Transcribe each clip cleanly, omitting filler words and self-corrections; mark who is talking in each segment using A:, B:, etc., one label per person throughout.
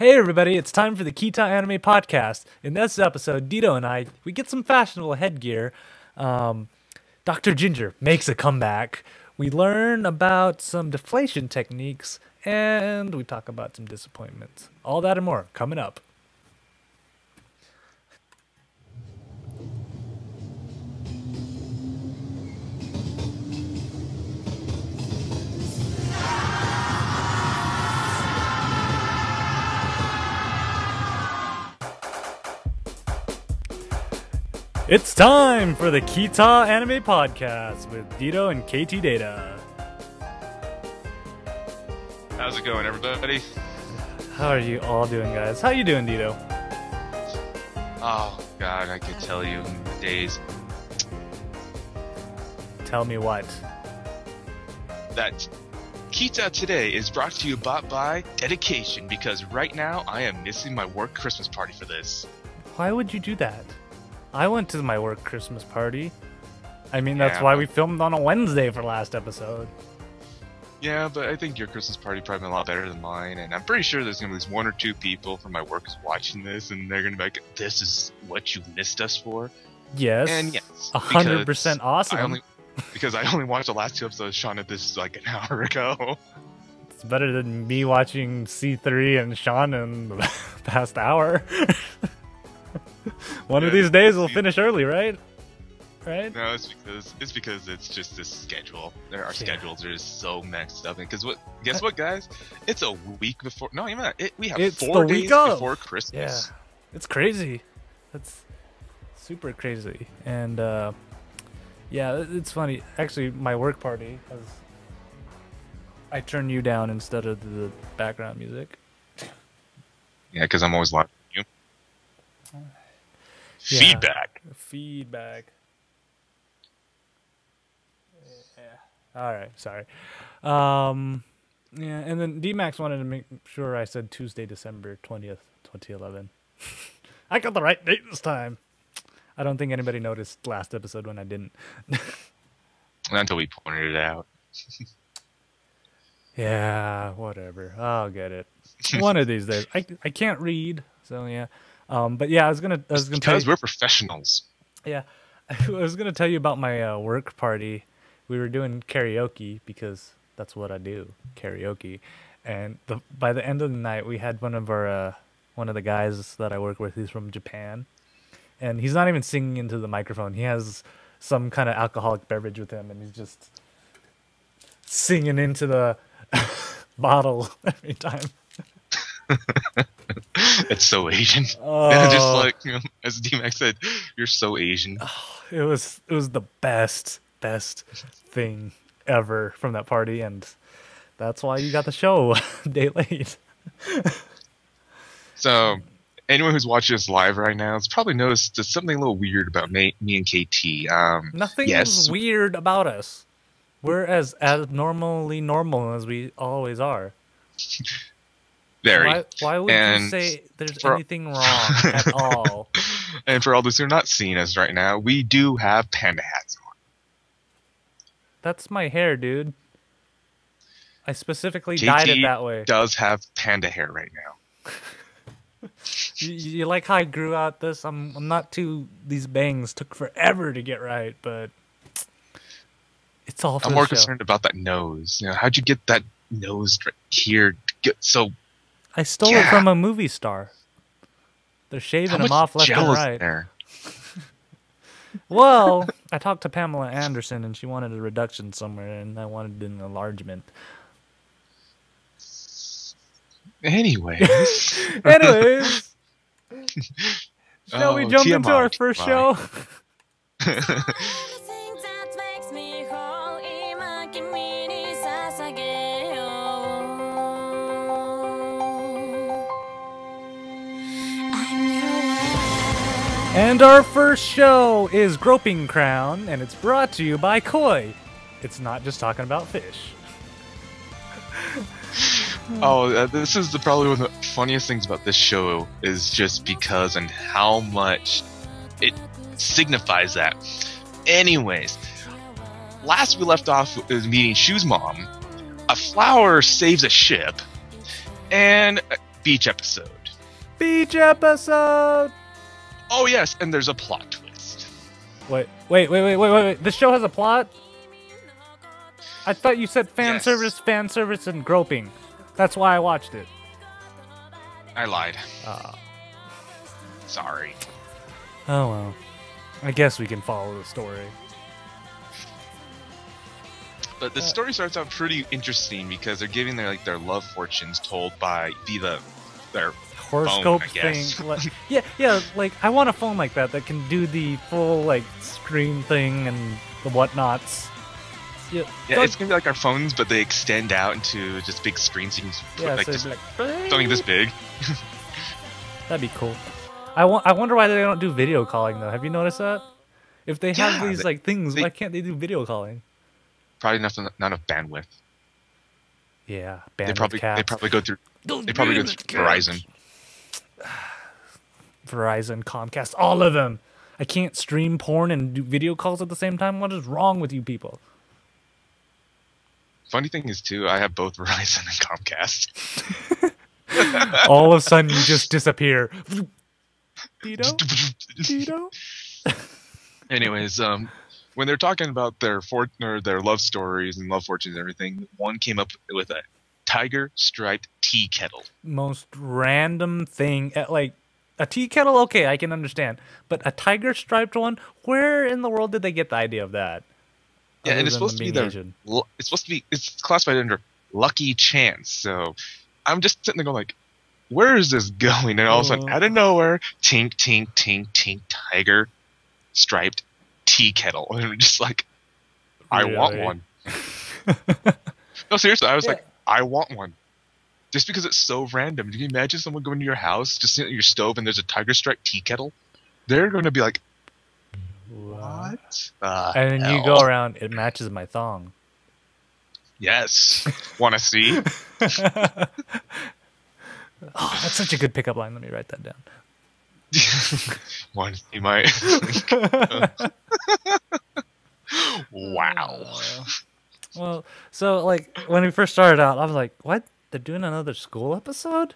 A: Hey everybody, it's time for the Ktdata Anime Podcast. In this episode, Deedo and I, we get some fashionable headgear. Dr. Ginger makes a comeback. We learn about some deflation techniques, and we talk about some disappointments. All that and more coming up. It's time for the Ktdata Anime Podcast with Deedo and Ktdata.
B: How's it going, everybody?
A: How are you all doing, guys? How you doing, Deedo?
B: Oh, God, I could tell you in the days.
A: Tell me what?
B: That Ktdata today is brought to you by dedication, because right now I am missing my work Christmas party for this.
A: Why would you do that? I went to my work Christmas party. I mean, that's why we filmed on a Wednesday for last episode.
B: Yeah, but I think your Christmas party probably been a lot better than mine, and I'm pretty sure there's going to be at least one or two people from my work watching this, and they're going to be like, this is what you missed us for?
A: Yes.
B: And yes.
A: 100% awesome.
B: Because I only watched the last two episodes. Sean did this like an hour ago.
A: It's better than me watching C3 and Sean in the past hour. One of these days we'll finish early, right? Right?
B: No, it's because it's just this schedule. Our schedules are just so messed up. Because guess what, guys? It's a week before. No, even that. We have 4 days before Christmas.
A: Yeah, it's crazy. That's super crazy. And yeah, it's funny. Actually, my work party I turned you down instead of the background music.
B: Yeah, because I'm always watching you.
A: Yeah. Feedback. Yeah. All right. Sorry. Yeah, and then D-Max wanted to make sure I said Tuesday, December 20th, 2011. I got the right date this time. I don't think anybody noticed last episode when I didn't.
B: Until we pointed it out.
A: Yeah, whatever. I'll get it. One of these days. I can't read, so yeah. But yeah, I was gonna tell you,
B: because we're professionals.
A: Yeah, I was gonna tell you about my work party. We were doing karaoke because that's what I do, karaoke. And by the end of the night, we had one of the guys that I work with. He's from Japan, and he's not even singing into the microphone. He has some kind of alcoholic beverage with him, and he's just singing into the bottle every time.
B: It's so Asian. Just like, you know, as D-Max said, you're so Asian.
A: It was the best thing ever from that party, and that's why you got the show a day late.
B: So, anyone who's watching us live right now has probably noticed there's something a little weird about me and KT.
A: Nothing's weird about us. We're as abnormally normal as we always are.
B: Very.
A: Why would you say there's anything wrong at all?
B: And for all those who are not seeing us right now, we do have panda hats on.
A: That's my hair, dude. I specifically dyed it that way.
B: Does have panda hair right now.
A: You like how I grew out this? I'm not too. These bangs took forever to get right, but it's all for
B: I'm more concerned about that nose. You know, how'd you get that nose right here? So.
A: I stole it from a movie star. They're shaving him off left and right.
B: There?
A: Well, I talked to Pamela Anderson, and she wanted a reduction somewhere, and I wanted an enlargement.
B: Anyways.
A: Shall we jump into our first show? And our first show is Groping Crown, and it's brought to you by Koi. It's not just talking about fish.
B: This is probably one of the funniest things about this show is just because and how much it signifies that. Anyways, last we left off is meeting Shu's mom. A flower saves a ship, and beach episode.
A: Beach episode.
B: Oh yes, and there's a plot twist.
A: Wait. This show has a plot? I thought you said fan service, and groping. That's why I watched it.
B: I lied. Sorry.
A: Oh well. I guess we can follow the story.
B: But the story starts out pretty interesting because they're giving their love fortunes told by their
A: horoscope
B: phone, I guess.
A: thing. Yeah. Like I want a phone like that can do the full like screen thing and the whatnots.
B: Yeah, it's gonna be like our phones, but they extend out into just big screens. You can put something this big.
A: That'd be cool. I wonder why they don't do video calling though. Have you noticed that? If they have these like things, why can't they do video calling?
B: Probably not enough bandwidth.
A: Yeah,
B: bandwidth. They probably go through Verizon.
A: Verizon, Comcast, all of them. I can't stream porn and do video calls at the same time. What is wrong with you people?
B: Funny thing is too, I have both Verizon and Comcast.
A: All of a sudden, you just disappear. Deedo?
B: Anyways, when they're talking about their love stories and love fortunes and everything, one came up with a tiger striped tea kettle.
A: Most random thing. Like a tea kettle, okay, I can understand, but a tiger striped one. Where in the world did they get the idea of that?
B: Yeah, and it's supposed to be it's classified under lucky chance. So I'm just sitting there going like, where is this going? And all of a sudden, out of nowhere, tink, tink, tink, tink, tiger striped tea kettle. And I'm just like, I want one. No, seriously, I was like, I want one. Just because it's so random. Can you imagine someone going to your house, just sitting at your stove, and there's a tiger striped tea kettle? They're going to be like, what?
A: And then you go around, it matches my thong.
B: Yes. Want to see?
A: Oh, that's such a good pickup line. Let me write that down.
B: Want to see my... Wow.
A: Well, so, like, when we first started out, I was like, what? They're doing another school episode?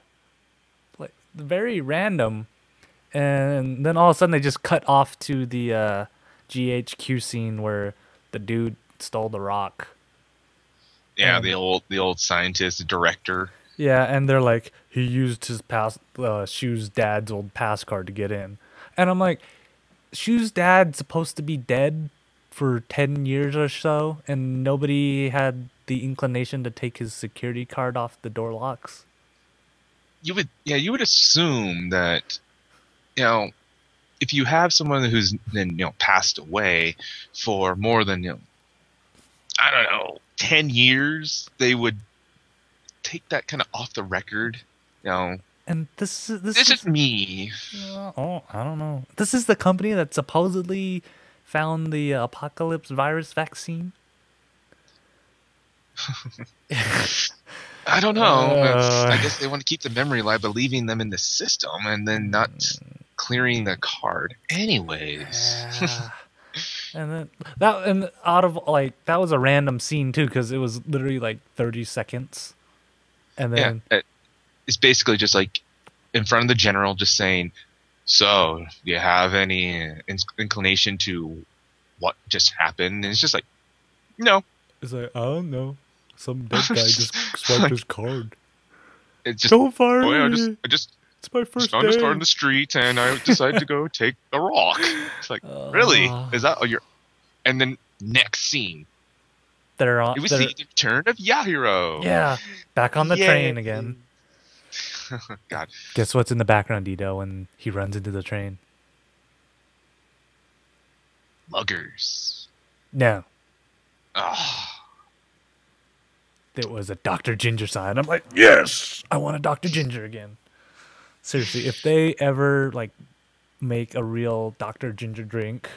A: Like, very random. And then all of a sudden they just cut off to the GHQ scene where the dude stole the rock.
B: Yeah, the old scientist, director.
A: Yeah, and they're like, he used his Shu's dad's old pass card to get in. And I'm like, Shu's dad's supposed to be dead for 10 years or so, and nobody had the inclination to take his security card off the door locks.
B: You would assume that, if you have someone who's then passed away for more than 10 years, they would take that kind of off the record,
A: And this
B: is me.
A: I don't know. This is the company that supposedly found the apocalypse virus vaccine.
B: I don't know. I guess they want to keep the memory alive by leaving them in the system and then not clearing the card. Anyways.
A: Yeah. And then that was a random scene too, because it was literally like 30 seconds. And then
B: it's basically just like in front of the general, just saying, "So, do you have any inclination to what just happened?" And it's just like, no.
A: It's like, I don't know. Some dead guy just swiped his card.
B: It's just,
A: don't fire
B: me. It's
A: my first day.
B: I'm just on the street, and I decided to go take a rock. It's like, really? Is that all your? And then next scene, it was the return of Yahiro.
A: Yeah, back on the train again.
B: God.
A: Guess what's in the background, Deedo, when he runs into the train?
B: Muggers.
A: No.
B: Oh.
A: It was a Dr. Ginger sign. I'm like, yes, I want a Dr. Ginger again. Seriously, if they ever make a real Dr. Ginger drink,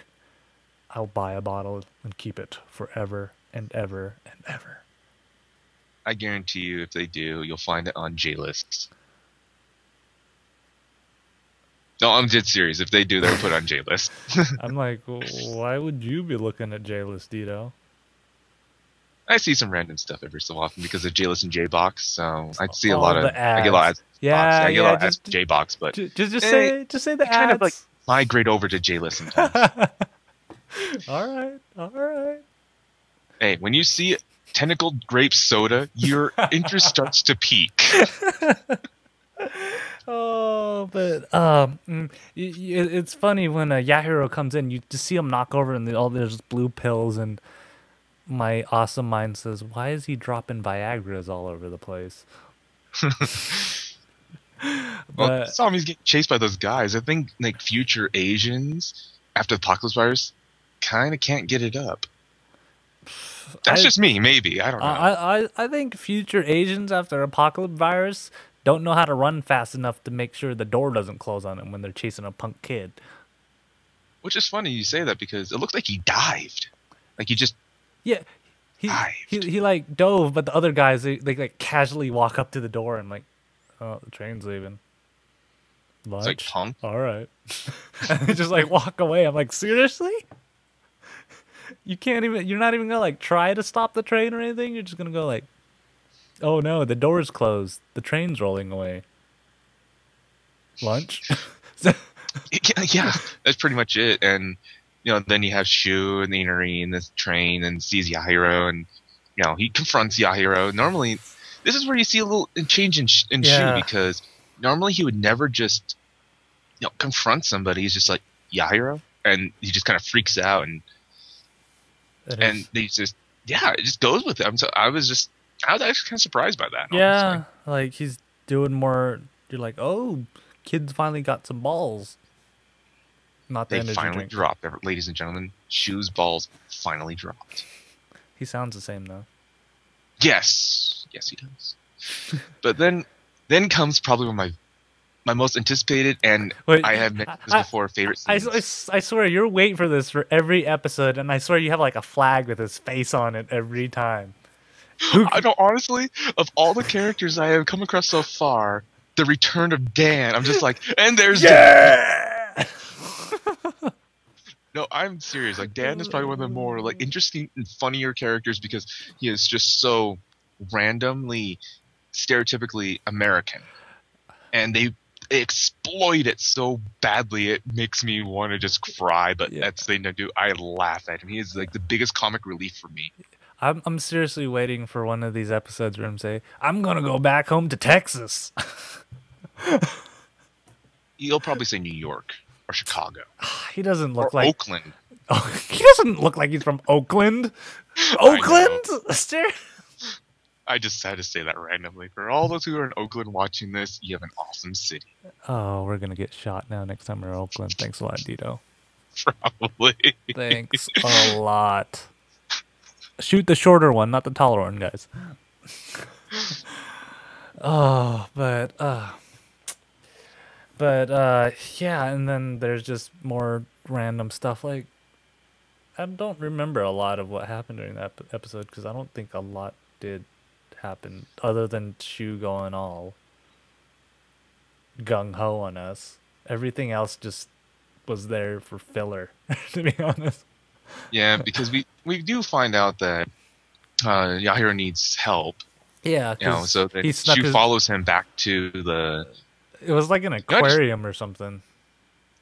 A: I'll buy a bottle and keep it forever and ever and ever.
B: I guarantee you, if they do, you'll find it on J-lists. No, I'm dead serious. If they do, they'll put on J-list.
A: I'm like, why would you be looking at J-list, Deedo?
B: I see some random stuff every so often because of JList and JBox. So I see
A: All the
B: I get a lot of
A: ads.
B: ads.
A: Yeah,
B: I get a lot of
A: just
B: ads for JBox, but
A: just say the
B: I kind of like
A: ads.
B: migrate over to JList sometimes.
A: All right, all right.
B: Hey, when you see tentacled grape soda, your interest starts to peak.
A: Oh, but it's funny when Yahiro comes in, you just see him knock over, and all there's blue pills, and my awesome mind says, "Why is he dropping Viagra's all over the place?"
B: Well,
A: But
B: Sami's getting chased by those guys. I think like future Asians after the apocalypse virus kind of can't get it up. That's just me, maybe. I don't know.
A: I think future Asians after apocalypse virus don't know how to run fast enough to make sure the door doesn't close on them when they're chasing a punk kid.
B: Which is funny you say that because it looks like he dived. Like he just
A: Yeah, he like dove, but the other guys they like casually walk up to the door and like, oh, the train's leaving. Lunch?
B: It's like punk.
A: All right, and they just like walk away. I'm like, seriously? You can't even. You're not even gonna like try to stop the train or anything. You're just gonna go like, oh no, the door's closed. The train's rolling away. Lunch?
B: Yeah, that's pretty much it. And then you have Shu and the Inari in this train and sees Yahiro, and he confronts Yahiro. Normally, this is where you see a little change in Shu, because normally he would never just confront somebody. He's just like, Yahiro, and he just kind of freaks out, and they just it just goes with him. So I was actually kind of surprised by that.
A: Yeah,
B: honestly.
A: like he's doing more. You're like, oh, kids finally got some balls. Not the
B: they finally dropped, ladies and gentlemen. Shu's balls finally dropped.
A: He sounds the same though.
B: Yes, he does. But then comes probably one of my most anticipated, and I have mentioned this before, favorite scenes.
A: I swear you're waiting for this for every episode, and I swear you have like a flag with his face on it every time.
B: I don't, honestly, of all the characters I have come across so far, the return of Dan, I'm just like, and there's Dan! No, I'm serious. Like, Dan is probably one of the more like interesting and funnier characters because he is just so randomly, stereotypically American, and they exploit it so badly it makes me want to just cry. But that's the thing to do. I laugh at him. He is like the biggest comic relief for me.
A: I'm seriously waiting for one of these episodes where I'm say, I'm gonna go back home to Texas.
B: He'll probably say New York or Chicago.
A: He doesn't look
B: or
A: like
B: Oakland.
A: Oh, he doesn't look like he's from Oakland. Oakland?
B: I just had to say that randomly. For all those who are in Oakland watching this, you have an awesome city.
A: Oh, we're gonna get shot now next time we're in Oakland. Thanks a lot, Deedo.
B: Probably.
A: Thanks a lot. Shoot the shorter one, not the taller one, guys. Oh, but yeah, and then there's just more random stuff. Like, I don't remember a lot of what happened during that episode because I don't think a lot did happen other than Shu going all gung-ho on us. Everything else just was there for filler, to be honest.
B: Yeah, because we do find out that Yahiro needs help.
A: Yeah,
B: so that Shu follows him back to the...
A: It was like an aquarium or something.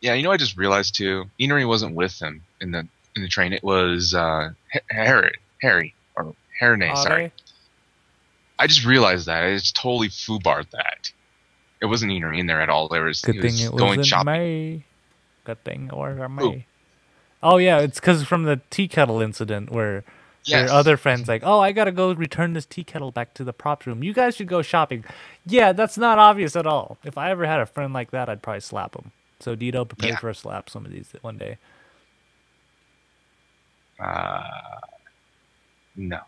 B: Yeah, I just realized too, Inari wasn't with him in the train. It was Harry, or Harine, sorry. I just realized that. I just totally foobarred that. It wasn't Inari in there at all. He was going shopping.
A: Good thing it wasn't me. Oh yeah, it's because from the tea kettle incident where their other friends like, oh, I gotta go return this tea kettle back to the prop room. You guys should go shopping. Yeah, that's not obvious at all. If I ever had a friend like that, I'd probably slap him. So Deedo, prepare for a slap some of these one day.
B: No.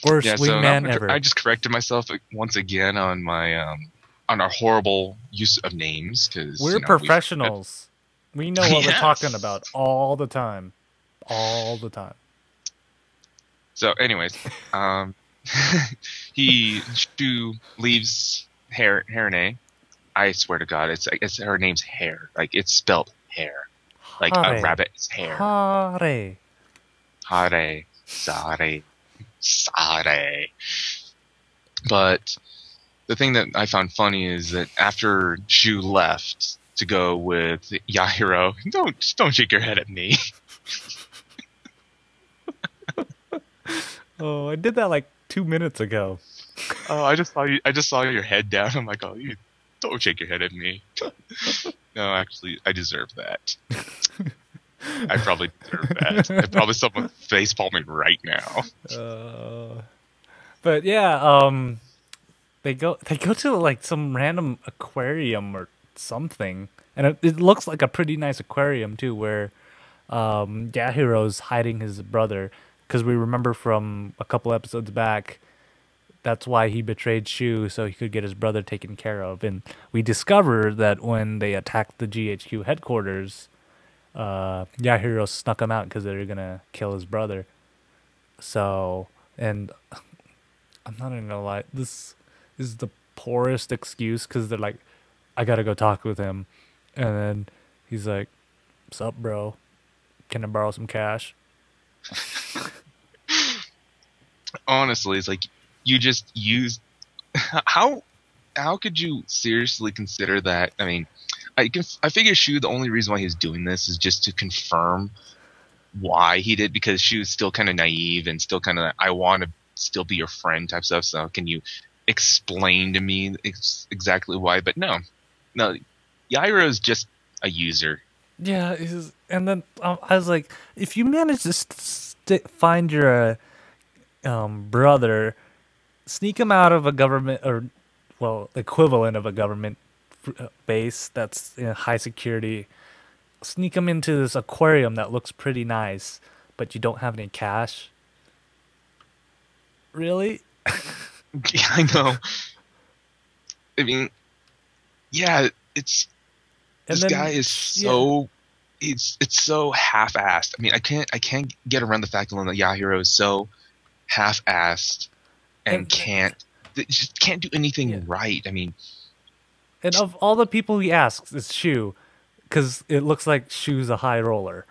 A: Worst wingman ever.
B: I just corrected myself once again on my on our horrible use of names because
A: we're professionals. We know what we're talking about all the time. All the time.
B: So, anyways, Shu leaves Harine. I swear to God, it's her name's Hair. Like it's spelled hair, like a rabbit's hair.
A: Hare.
B: Hare, sare, sare. But the thing that I found funny is that after Shu left to go with Yahiro, don't shake your head at me.
A: Oh, I did that like 2 minutes ago.
B: Oh, I just saw you. I just saw your head down. I'm like, oh, you don't shake your head at me. No, actually, I deserve that. I probably deserve that. I probably someone face palming right now.
A: But yeah, they go to like some random aquarium or something, and it looks like a pretty nice aquarium too, where Yahiro's hiding his brother, because we remember from a couple episodes back that's why he betrayed Shu, so he could get his brother taken care of. And we discover that when they attacked the GHQ headquarters, Yahiro snuck him out because they were gonna kill his brother. So, and I'm not even gonna lie, this is the poorest excuse, because they're like, I gotta go talk with him, and then he's like, "Sup, bro? Can I borrow some cash?"
B: Honestly, it's like you just used how could you seriously consider that? I mean, I figure Shu, the only reason why he's doing this is just to confirm why he did, because Shu's still kind of naive and still kind of, I want to still be your friend type stuff. So can you explain to me exactly why? But no, Yairo is just a user.
A: Yeah, and then I was like, if you manage to find your brother, sneak him out of a government, or well, equivalent of a government base that's high security, sneak him into this aquarium that looks pretty nice, but you don't have any cash. Really?
B: Yeah, I know. I mean, yeah, it's this guy is so it's so half-assed. I mean, I can't get around the fact that Yahiro is so half-assed and just can't do anything right. I mean,
A: and of all the people he asks, it's Shu, because it looks like Shu's a high roller.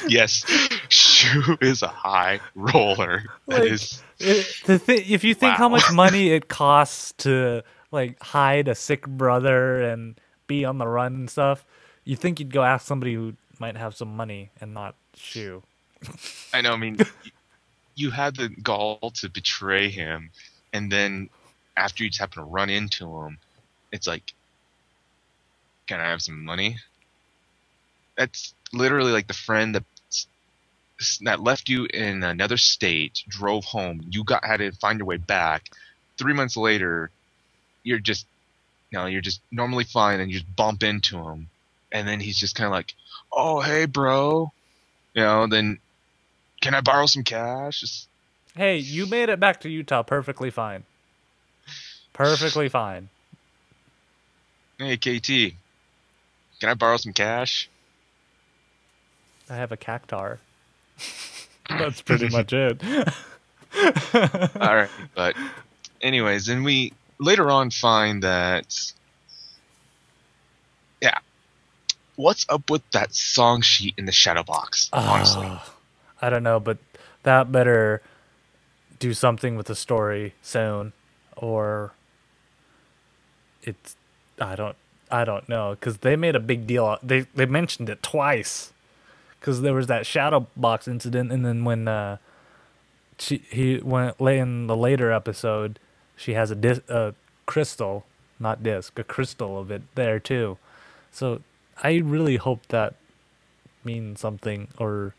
B: Yes, Shu is a high roller. That
A: like,
B: is
A: if you think how much money it costs to like hide a sick brother and be on the run and stuff, you think you'd go ask somebody who might have some money and not Shu.
B: I know. I mean, you had the gall to betray him, and then after you just happen to run into him, it's like, can I have some money? That's literally like the friend that left you in another state, drove home. You had to find your way back. 3 months later, you're just normally fine, and you just bump into him, and then he's just kind of like, "Oh, hey, bro," Then, can I borrow some cash?
A: Hey, you made it back to Utah perfectly fine. Perfectly fine.
B: Hey, KT, can I borrow some cash?
A: I have a cactar. That's pretty much it.
B: All right, but anyways, and we later on find that, yeah, what's up with that song sheet in the shadow box? Honestly,
A: I don't know, but that better do something with the story soon, or it's I don't know, because they made a big deal. They mentioned it twice, because there was that shadow box incident, and then when he went in the later episode, she has a crystal, not disc, a crystal of it there too. So I really hope that means something, or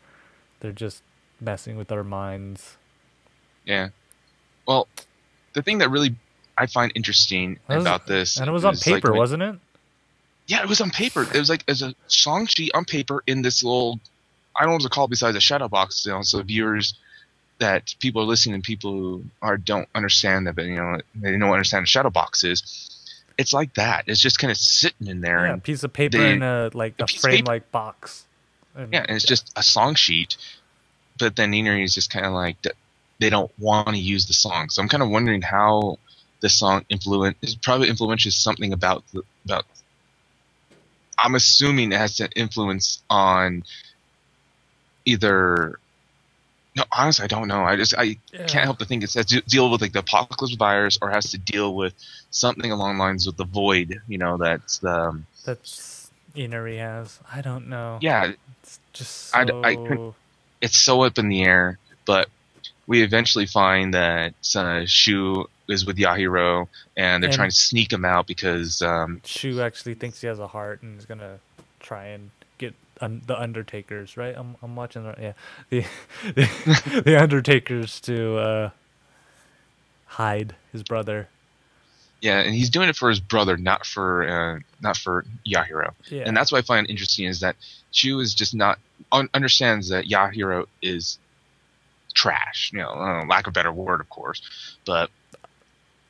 A: they're just messing with our minds.
B: Yeah. Well, the thing that really I find interesting about this,
A: and it was on paper, wasn't it?
B: Yeah, it was on paper. It was like as a song sheet on paper in this little, I don't know what to call it besides a shadow box. So viewers, that people are listening, and people who don't understand that, but they don't understand what a shadow box is. It's like that. It's just kind of sitting in there.
A: Yeah, a piece of paper in a frame-like box.
B: And it's just a song sheet. But then is just kind of like, they don't want to use the song. So I'm kind of wondering how the song probably influences something about I'm assuming it has an influence on either. No, honestly, I don't know. I can't help to think it has to deal with like the apocalypse virus, or has to deal with something along the lines with the void. You know, that's the
A: Inari has. I don't know.
B: yeah.
A: It's just
B: I couldn't. It's so up in the air, but we eventually find that Shu is with Yahiro, and they're trying to sneak him out because
A: Shu actually thinks he has a heart and is gonna try and get the Undertakers. Right? I'm watching. The the Undertakers to hide his brother.
B: Yeah, and he's doing it for his brother, not for Yahiro.
A: Yeah.
B: And that's what I find interesting is that Shu is just not understands that Yahiro is trash. You know, lack of a better word, of course, but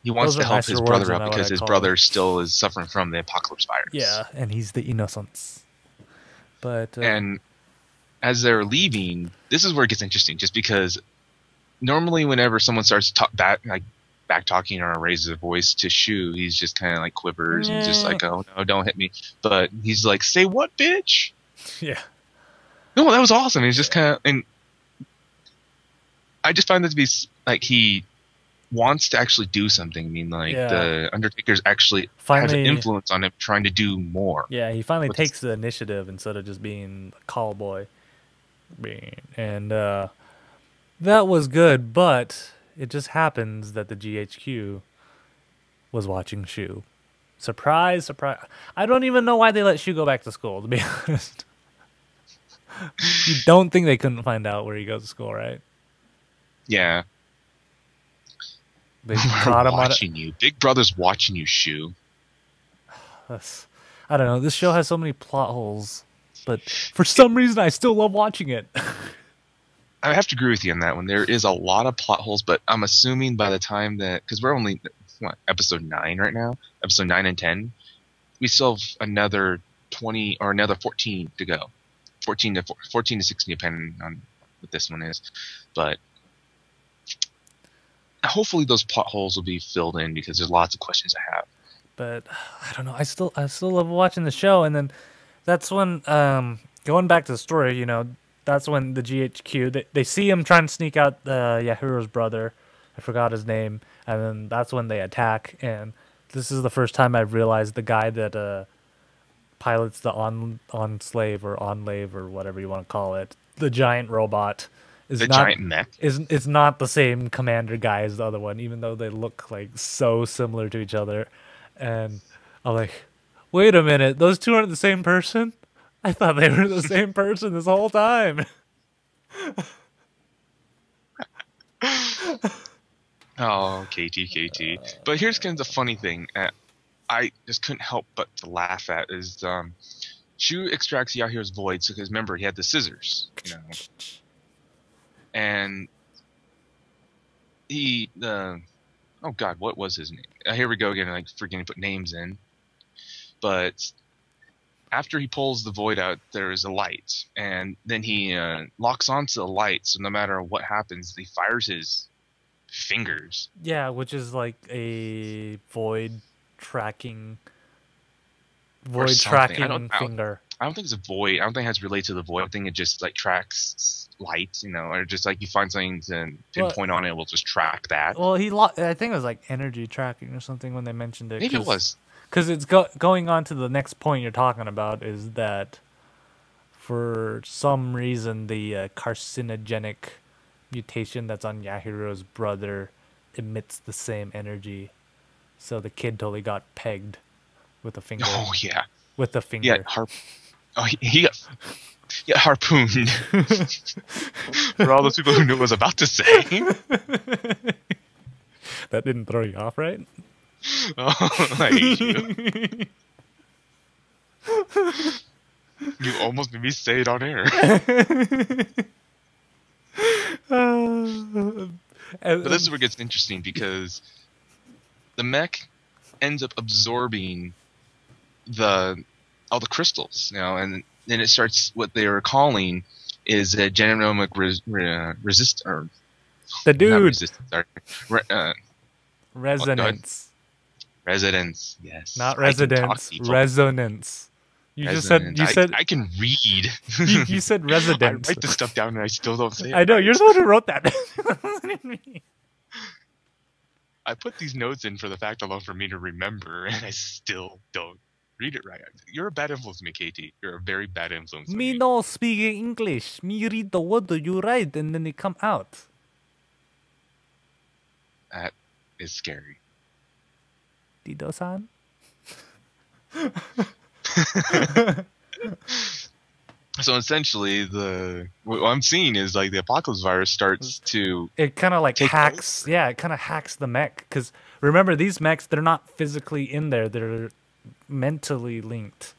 B: he wants to help his brother out because his brother still is suffering from the apocalypse virus.
A: Yeah, and he's the innocence. But
B: and as they're leaving, this is where it gets interesting, just because normally whenever someone starts back talking or raises a voice to Shu, he's just kind of like quivers and just like, oh no, don't hit me. But he's like, say what, bitch?
A: Yeah.
B: No, that was awesome. He's just kind of, and I just find that to be like he wants to actually do something. I mean, like the Undertaker's actually has an influence on him trying to do more.
A: Yeah, he finally takes the initiative instead of just being a call boy. And that was good, but it just happens that the GHQ was watching Shu. Surprise, surprise. I don't even know why they let Shu go back to school, to be honest. You don't think they couldn't find out where he goes to school, right?
B: Yeah.
A: They caught him
B: watching you. Big Brother's watching you, Shu.
A: I don't know. This show has so many plot holes, but for some reason I still love watching it.
B: I have to agree with you on that one. There is a lot of plot holes, but I'm assuming by the time that, because we're only episode 9 right now, episode 9 and 10, we still have another 20 or another 14 to go, 14 to 16 depending on what this one is, but hopefully those plot holes will be filled in because there's lots of questions I have.
A: But I don't know. I still love watching the show, and then that's when going back to the story, you know. That's when the GHQ, they see him trying to sneak out Yahiro's brother. I forgot his name. And then that's when they attack. And this is the first time I've realized the guy that pilots the on-slave or on-lave or whatever you want to call it, the giant robot,
B: giant mech.
A: Is not the same commander guy as the other one, even though they look like so similar to each other. And I'm like, wait a minute, those two aren't the same person? I thought they were the same person this whole time.
B: Oh, KT. But here's kind of the funny thing. I just couldn't help but to laugh at is Shu extracts Yahiro's void because remember he had the scissors, you know, and he oh god, what was his name? Here we go again, like forgetting to put names in, but. After he pulls the void out, there is a light, and then he locks onto the light. So no matter what happens, he fires his fingers.
A: Yeah, which is like a void tracking finger.
B: I don't think it's a void. I don't think it has to relate to the void. I think it just like tracks light, you know, or just like you find something to pinpoint on it, will just track that.
A: Well, I think it was like energy tracking or something when they mentioned it.
B: Maybe it was.
A: Because it's going on to the next point you're talking about is that for some reason the carcinogenic mutation that's on Yahiro's brother emits the same energy. So the kid totally got pegged with a finger.
B: Oh, yeah.
A: With the finger.
B: Yeah, he got harpooned. For all those people who knew what I was about to say.
A: That didn't throw you off, right?
B: Oh, I hate you. You almost made me say it on air. But this is where it gets interesting because the mech ends up absorbing all the crystals, you know, and then it starts what they were calling is a genomic resist or
A: the dude
B: resistance.
A: Resonance.
B: Resonance, yes.
A: Not residence. Resonance. You just said
B: Resident.
A: you said
B: I can read.
A: you said
B: I
A: resident.
B: write this stuff down and I still don't say it.
A: I know
B: right.
A: you're the one who wrote that.
B: I put these notes in for the fact alone for me to remember, and I still don't read it right. You're a bad influence on me, KT. You're a very bad influence on
A: Me
B: me.
A: no speak English. Me read the word that you write and then it come out.
B: That is scary.
A: Deedo-san?
B: So essentially, what I'm seeing is like the apocalypse virus starts to.
A: It kind of like
B: Take
A: hacks. Yeah, it kind of hacks the mech. Because remember, these mechs, they're not physically in there. They're mentally linked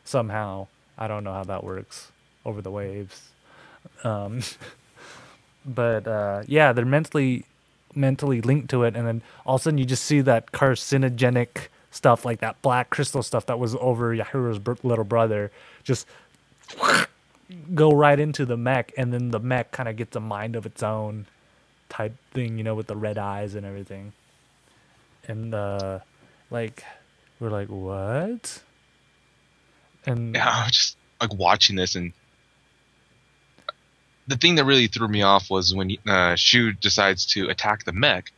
A: somehow. I don't know how that works over the waves. But yeah, they're mentally linked to it. And then all of a sudden you just see that carcinogenic stuff, like that black crystal stuff that was over Yahiro's little brother, just go right into the mech, and then the mech kind of gets a mind of its own type thing, you know, with the red eyes and everything. And like we're like, what? And
B: Yeah, I was just like watching this, and the thing that really threw me off was when Shu decides to attack the mech,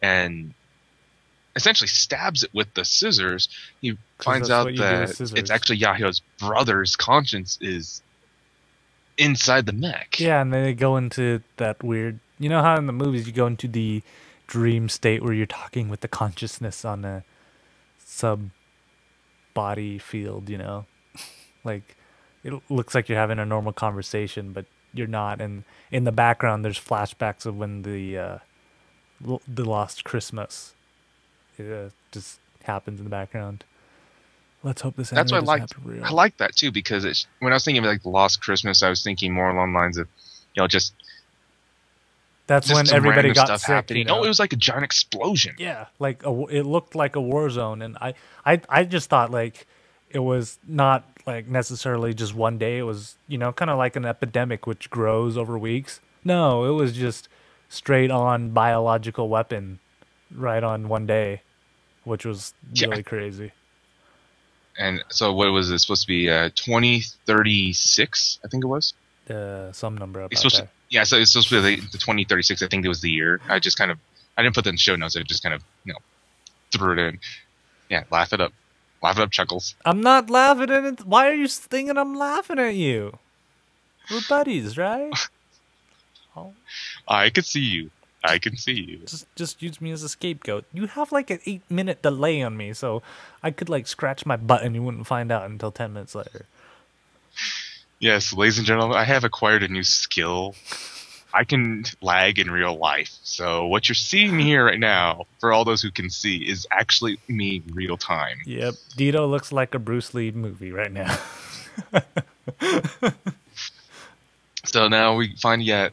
B: and essentially stabs it with the scissors. He finds out that it's actually Yahiro's brother's conscience is inside the mech.
A: Yeah, and then they go into that weird, you know how in the movies you go into the dream state where you're talking with the consciousness on a sub body field, you know? Like it looks like you're having a normal conversation, but you're not. And in the background there's flashbacks of when the Lost Christmas just happens in the background. Let's hope this.
B: That's what I like that too, because when I was thinking of like the Lost Christmas, I was thinking more along the lines of, just.
A: That's just when everybody got sick.
B: Happening. You know? No, it was like a giant explosion.
A: Yeah, like it looked like a war zone, and I just thought like it was not like necessarily just one day. It was kind of like an epidemic which grows over weeks. No, it was just straight on biological weapon, right on one day, which was really crazy. And
B: so what was it supposed to be? 2036, I think it was.
A: Some number about
B: that. Yeah, so it's supposed to be the 2036. I think it was the year. I didn't put that in show notes. I just kind of threw it in. Yeah, laugh it up, Chuckles.
A: I'm not laughing at it. Why are you thinking I'm laughing at you? We're buddies, right?
B: Oh. I can see you. I can see you.
A: Just use me as a scapegoat. You have like an 8-minute delay on me, so I could like scratch my butt and you wouldn't find out until 10 minutes later.
B: Yes, ladies and gentlemen, I have acquired a new skill. I can lag in real life. So what you're seeing here right now, for all those who can see, is actually me in real time.
A: Yep, Deedo looks like a Bruce Lee movie right now.
B: So now we find yet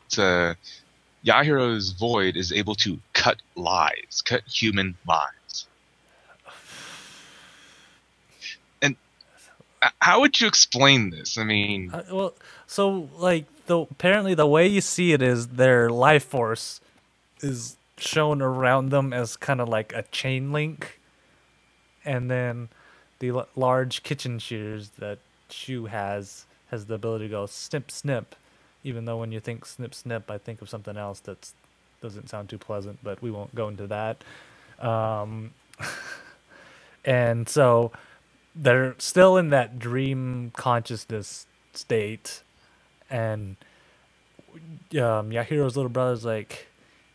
B: Yahiro's void is able to cut human lives. And how would you explain this? I mean,
A: so like apparently the way you see it is their life force is shown around them as kind of like a chain link, and then the large kitchen shears that Shu has the ability to go snip snip. Even though when you think snip snip, I think of something else that doesn't sound too pleasant, but we won't go into that. And so they're still in that dream consciousness state, and Yahiro's little brother's like,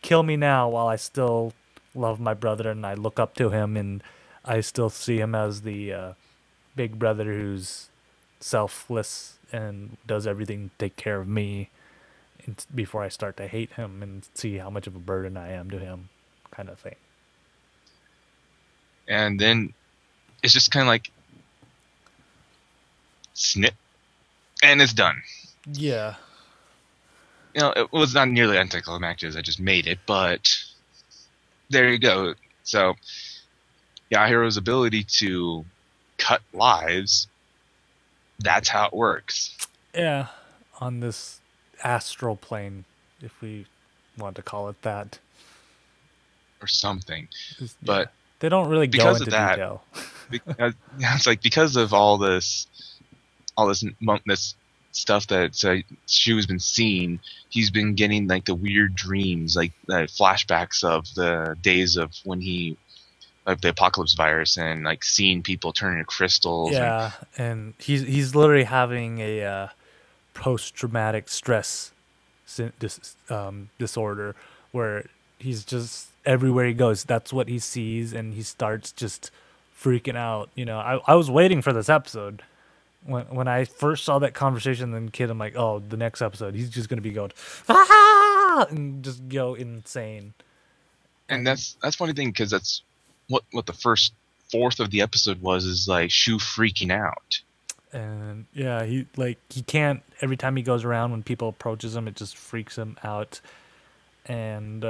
A: kill me now while I still love my brother and I look up to him and I still see him as the big brother who's selfless and does everything to take care of me before I start to hate him and see how much of a burden I am to him, kind of thing.
B: And then it's just kind of like snip, and it's done.
A: Yeah.
B: It was not nearly anticlimactic as I just made it, but there you go. So Yahiro's ability to cut lives, that's how it works.
A: Yeah, on this astral plane, if we want to call it that.
B: Or something.
A: But yeah, they don't really go into detail.
B: It's like because of all this all this stuff that Shu's been seeing, he's been getting like the weird dreams, like flashbacks of the days of when he, like the apocalypse virus, and like seeing people turn into crystals.
A: Yeah, and he's literally having a post-traumatic stress disorder where he's just everywhere he goes. That's what he sees, and he starts just freaking out. You know, I was waiting for this episode. When I first saw that conversation, then kid, I'm like, oh, the next episode, he's just gonna be going, ah, and just go insane.
B: And that's funny thing, because that's what the first fourth of the episode was, is like Shu freaking out.
A: And yeah, he can't, every time he goes around, when people approaches him, it just freaks him out. And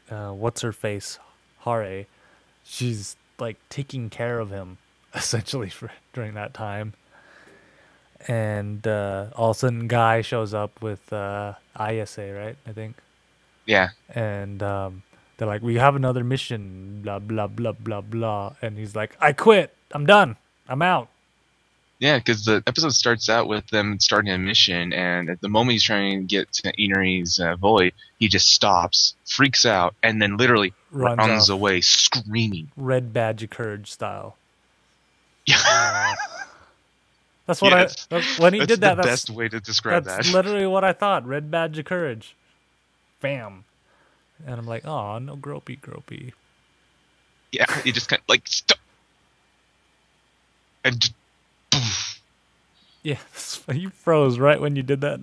A: what's her face, Hare, she's like taking care of him essentially during that time. And all of a sudden Guy shows up with ISA, right, I think.
B: Yeah.
A: And they're like, we have another mission, blah blah blah blah blah, and he's like, I quit, I'm done, I'm out.
B: Yeah, because the episode starts out with them starting a mission, and at the moment he's trying to get to Inari's void, he just stops, freaks out, and then literally runs away screaming.
A: Red Badge of Courage style.
B: Yeah.
A: That's what when he did that.
B: That's the
A: that's
B: best way to describe that.
A: That's literally what I thought. Red Badge of Courage. Bam. And I'm like, oh, no gropey.
B: Yeah, he just kind of like stop. And just, poof.
A: Yeah, you froze right when you did that.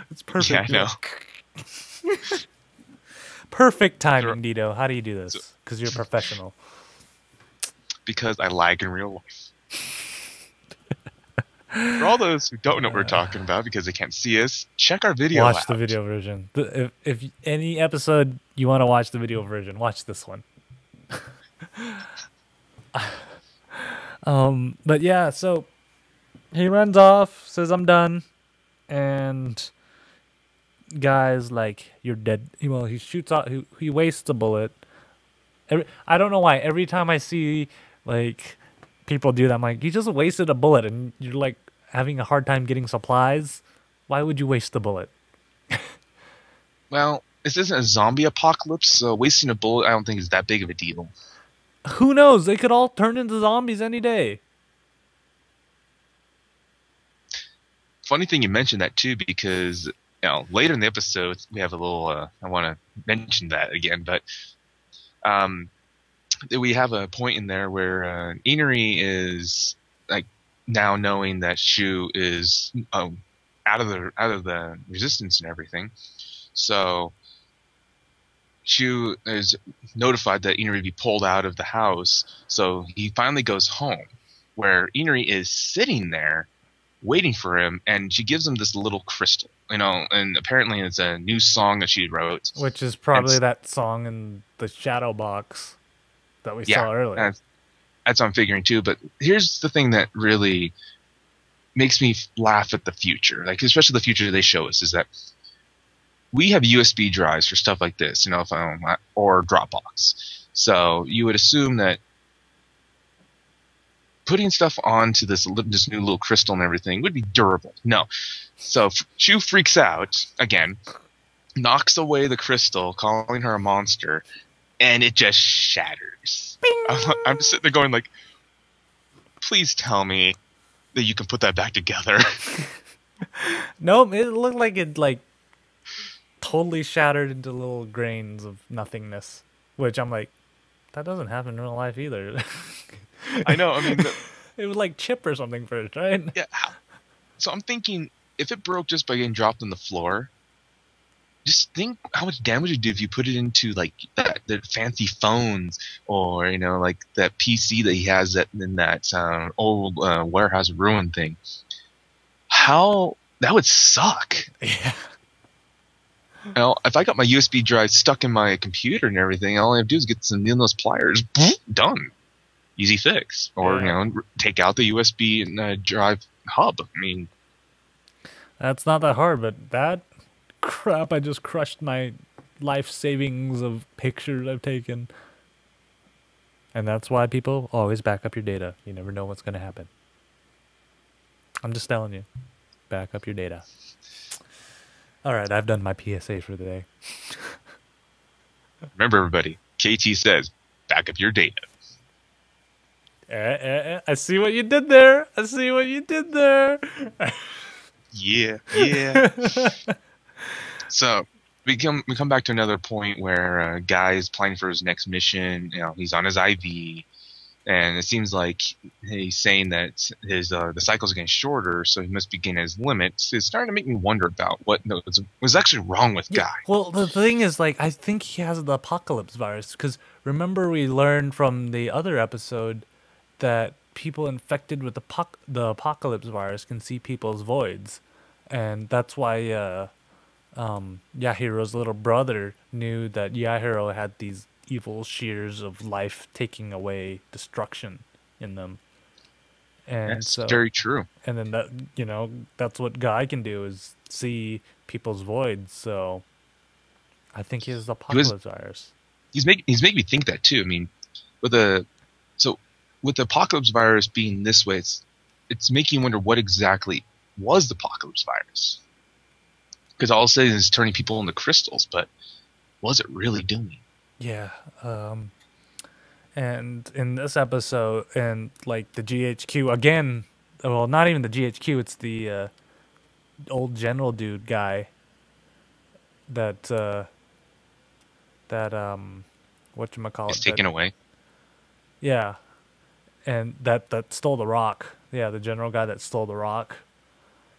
A: It's perfect.
B: Yeah, I know.
A: Perfect timing, Deedo. How do you do this? Because you're a professional.
B: Because I lag in real life. For all those who don't know what we're talking about because they can't see us, check our video out.
A: Watch the video version. If any episode you want to watch the video version, watch this one. But yeah, so he runs off, says I'm done, and Guy's like, you're dead. Well, he shoots out, he wastes a bullet. I don't know why. Every time I see like people do that, I'm like, you just wasted a bullet, and you're like having a hard time getting supplies. Why would you waste the bullet?
B: Well, this isn't a zombie apocalypse, so wasting a bullet I don't think is that big of a deal.
A: Who knows? They could all turn into zombies any day.
B: Funny thing you mentioned that too, because later in the episode we have a little. I want to mention that again, but we have a point in there where Inari is like now knowing that Shu is out of the resistance and everything, so Shu is notified that Inari be pulled out of the house. So he finally goes home, where Inari is sitting there waiting for him, and she gives him this little crystal, and apparently it's a new song that she wrote,
A: which is probably that song in the shadow box that we saw earlier.
B: That's what I'm figuring too. But here's the thing that really makes me laugh at the future, like especially the future they show us, is that we have USB drives for stuff like this, or Dropbox. So you would assume that putting stuff onto this new little crystal and everything would be durable. No. So Shu freaks out again, knocks away the crystal, calling her a monster, and it just shatters. I'm just sitting there going like, please tell me that you can put that back together.
A: Nope, it looked like it totally shattered into little grains of nothingness, which I'm like, that doesn't happen in real life either.
B: I know. I mean,
A: it would like chip or something first, right?
B: Yeah. So I'm thinking, if it broke just by getting dropped on the floor, just think how much damage it'd do if you put it into like the fancy phones, or like that PC that he has in that old warehouse ruin thing. How that would suck.
A: Yeah.
B: If I got my USB drive stuck in my computer and everything, all I have to do is get some those pliers, done, easy fix. Or take out the USB drive hub. I mean,
A: that's not that hard, but that crap, I just crushed my life savings of pictures I've taken. And that's why people always back up your data. You never know what's going to happen. I'm just telling you. Back up your data. All right, I've done my PSA for the day.
B: Remember, everybody, KT says, back up your data.
A: I see what you did there. I see what you did there.
B: Yeah, yeah. So we come back to another point where a guy is planning for his next mission. You know, he's on his IV, and it seems like he's saying that his the cycles are getting shorter, so he must begin his limits. It's starting to make me wonder about what was actually wrong with Guy.
A: Well, the thing is, like, I think he has the apocalypse virus because remember we learned from the other episode that people infected with the apocalypse virus can see people's voids, and that's why Yahiro's little brother knew that Yahiro had these evil shears of life taking away destruction in them. And
B: that's
A: so,
B: very true.
A: And then that, you know, that's what Guy can do is see people's voids. So I think he has the apocalypse virus.
B: He's making me think that too. I mean, with the apocalypse virus being this way, it's making you wonder what exactly was the apocalypse virus. Because all it says is turning people into crystals, but what was it really doing?
A: Yeah. And in this episode, and like the GHQ again, well, not even the GHQ, it's the old general dude guy. That whatchamacallit?
B: It's taken away.
A: Yeah, and that stole the rock. Yeah, the general guy that stole the rock.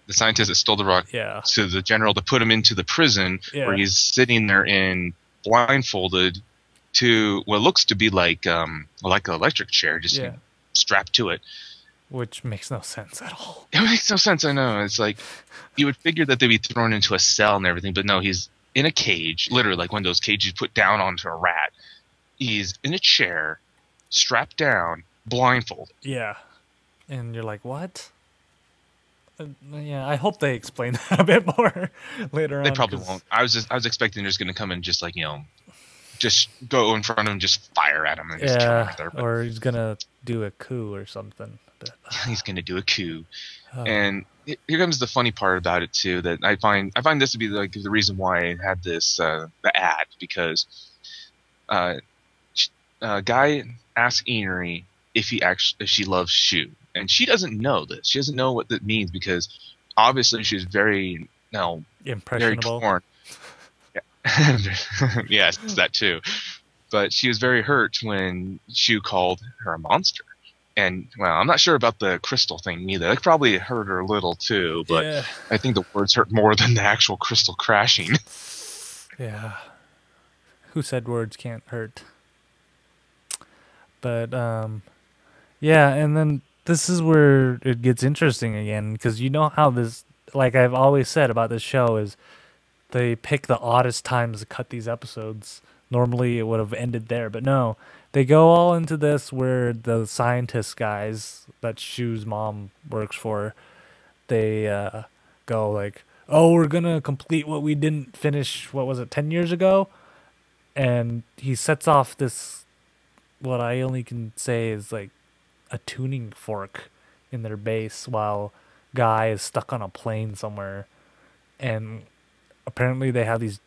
B: The scientist that stole the rock.
A: Yeah.
B: To the general to put him into the prison where he's sitting there blindfolded to what looks to be like an electric chair, just strapped to it.
A: Which makes no sense at all.
B: It makes no sense. I know. It's like you would figure that they'd be thrown into a cell and everything, but no, he's in a cage, literally like one of those cages you put down onto a rat. He's in a chair, strapped down, blindfolded.
A: Yeah, and you're like, what? Yeah, I hope they explain that a bit more later on.
B: They probably won't. I was expecting they're just going to come and just like, just go in front of him, just fire at him, and just kill him right there.
A: Or he's gonna do a coup or something. But,
B: he's gonna do a coup, and here comes the funny part about it too. That I find this to be like the reason why I had this the ad, because Guy asks Inari if she loves Shu, and she doesn't know this. She doesn't know what that means because obviously she's very
A: impressionable.
B: Very torn. Yes, that too. But she was very hurt when Shu called her a monster. And, well, I'm not sure about the crystal thing either. That probably hurt her a little too, but I think the words hurt more than the actual crystal crashing.
A: Yeah. Who said words can't hurt? But, yeah, and then this is where it gets interesting again, because you know how this, like I've always said about this show, is they pick the oddest times to cut these episodes. Normally it would have ended there, but no. They go all into this where the scientist guys that Shu's mom works for, they go like, oh, we're going to complete what we didn't finish, 10 years ago? And he sets off this, what I only can say is like a tuning fork in their base while Guy is stuck on a plane somewhere. And apparently they have these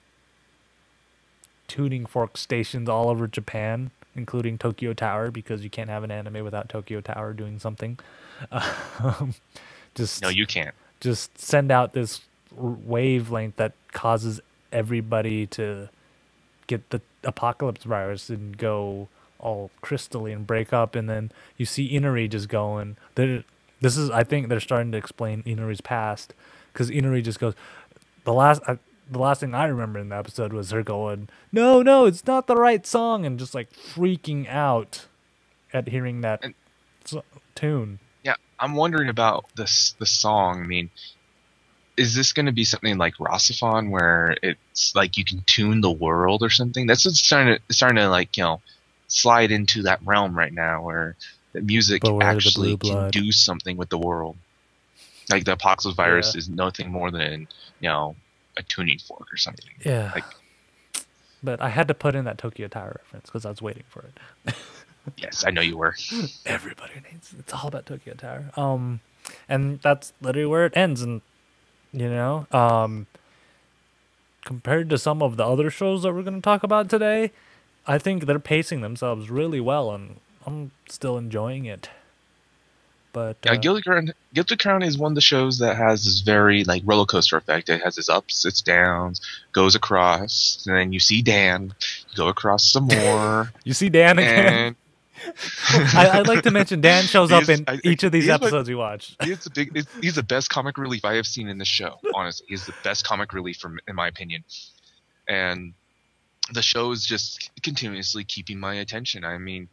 A: tuning fork stations all over Japan, including Tokyo Tower, because you can't have an anime without Tokyo Tower doing something.
B: No, you can't.
A: Just send out this wavelength that causes everybody to get the apocalypse virus and go all crystally and break up, and then you see Inari just going. I think they're starting to explain Inari's past, because Inari just goes, the last thing I remember in the episode was her going, no, it's not the right song, and just like freaking out at hearing that tune.
B: Yeah, I'm wondering about the song. I mean, is this going to be something like Rasifon, where it's like you can tune the world or something? That's what's starting to like, slide into that realm right now, where the music actually can do something with the world. Like the apocalypse virus is nothing more than, a tuning fork or something.
A: Yeah. But I had to put in that Tokyo Tower reference because I was waiting for it.
B: Yes, I know you were.
A: Everybody needs. It's all about Tokyo Tower. And that's literally where it ends. And you know, compared to some of the other shows that we're going to talk about today, I think they're pacing themselves really well, and I'm still enjoying it. But
B: Yeah, Guilty Crown is one of the shows that has this very like roller coaster effect. It has its ups, its downs, goes across, and then you see Dan, you go across some more.
A: you see Dan again.
B: And
A: I'd like to mention Dan shows up in each of these
B: he's
A: episodes we watch.
B: He's the best comic relief I have seen in this show. Honestly, he's the best comic relief in my opinion. And the show is just continuously keeping my attention. I mean,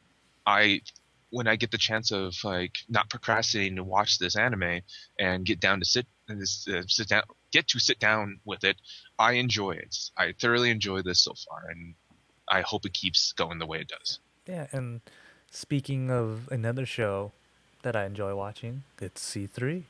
B: when I get the chance of like not procrastinating to watch this anime and get to sit down with it, I enjoy it. I thoroughly enjoy this so far, and I hope it keeps going the way it does.
A: Yeah, and speaking of another show that I enjoy watching, it's C3.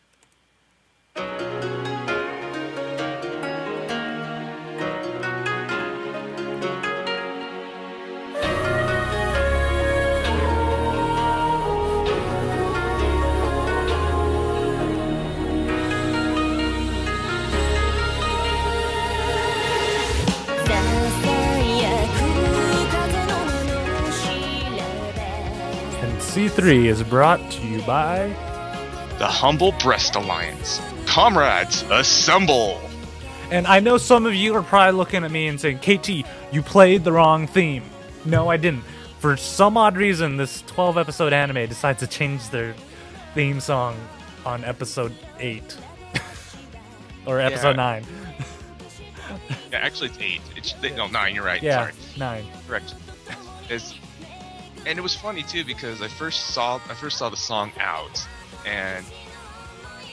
A: C3 is brought to you by
B: the Humble Breast Alliance. Comrades, assemble!
A: And I know some of you are probably looking at me and saying, KT, you played the wrong theme. No, I didn't. For some odd reason, this 12-episode anime decides to change their theme song on episode 8. Or episode 9.
B: Yeah, actually it's 8. No, 9, you're right.
A: Yeah,
B: Sorry.
A: 9.
B: Correct. And it was funny too because I first saw the song out, and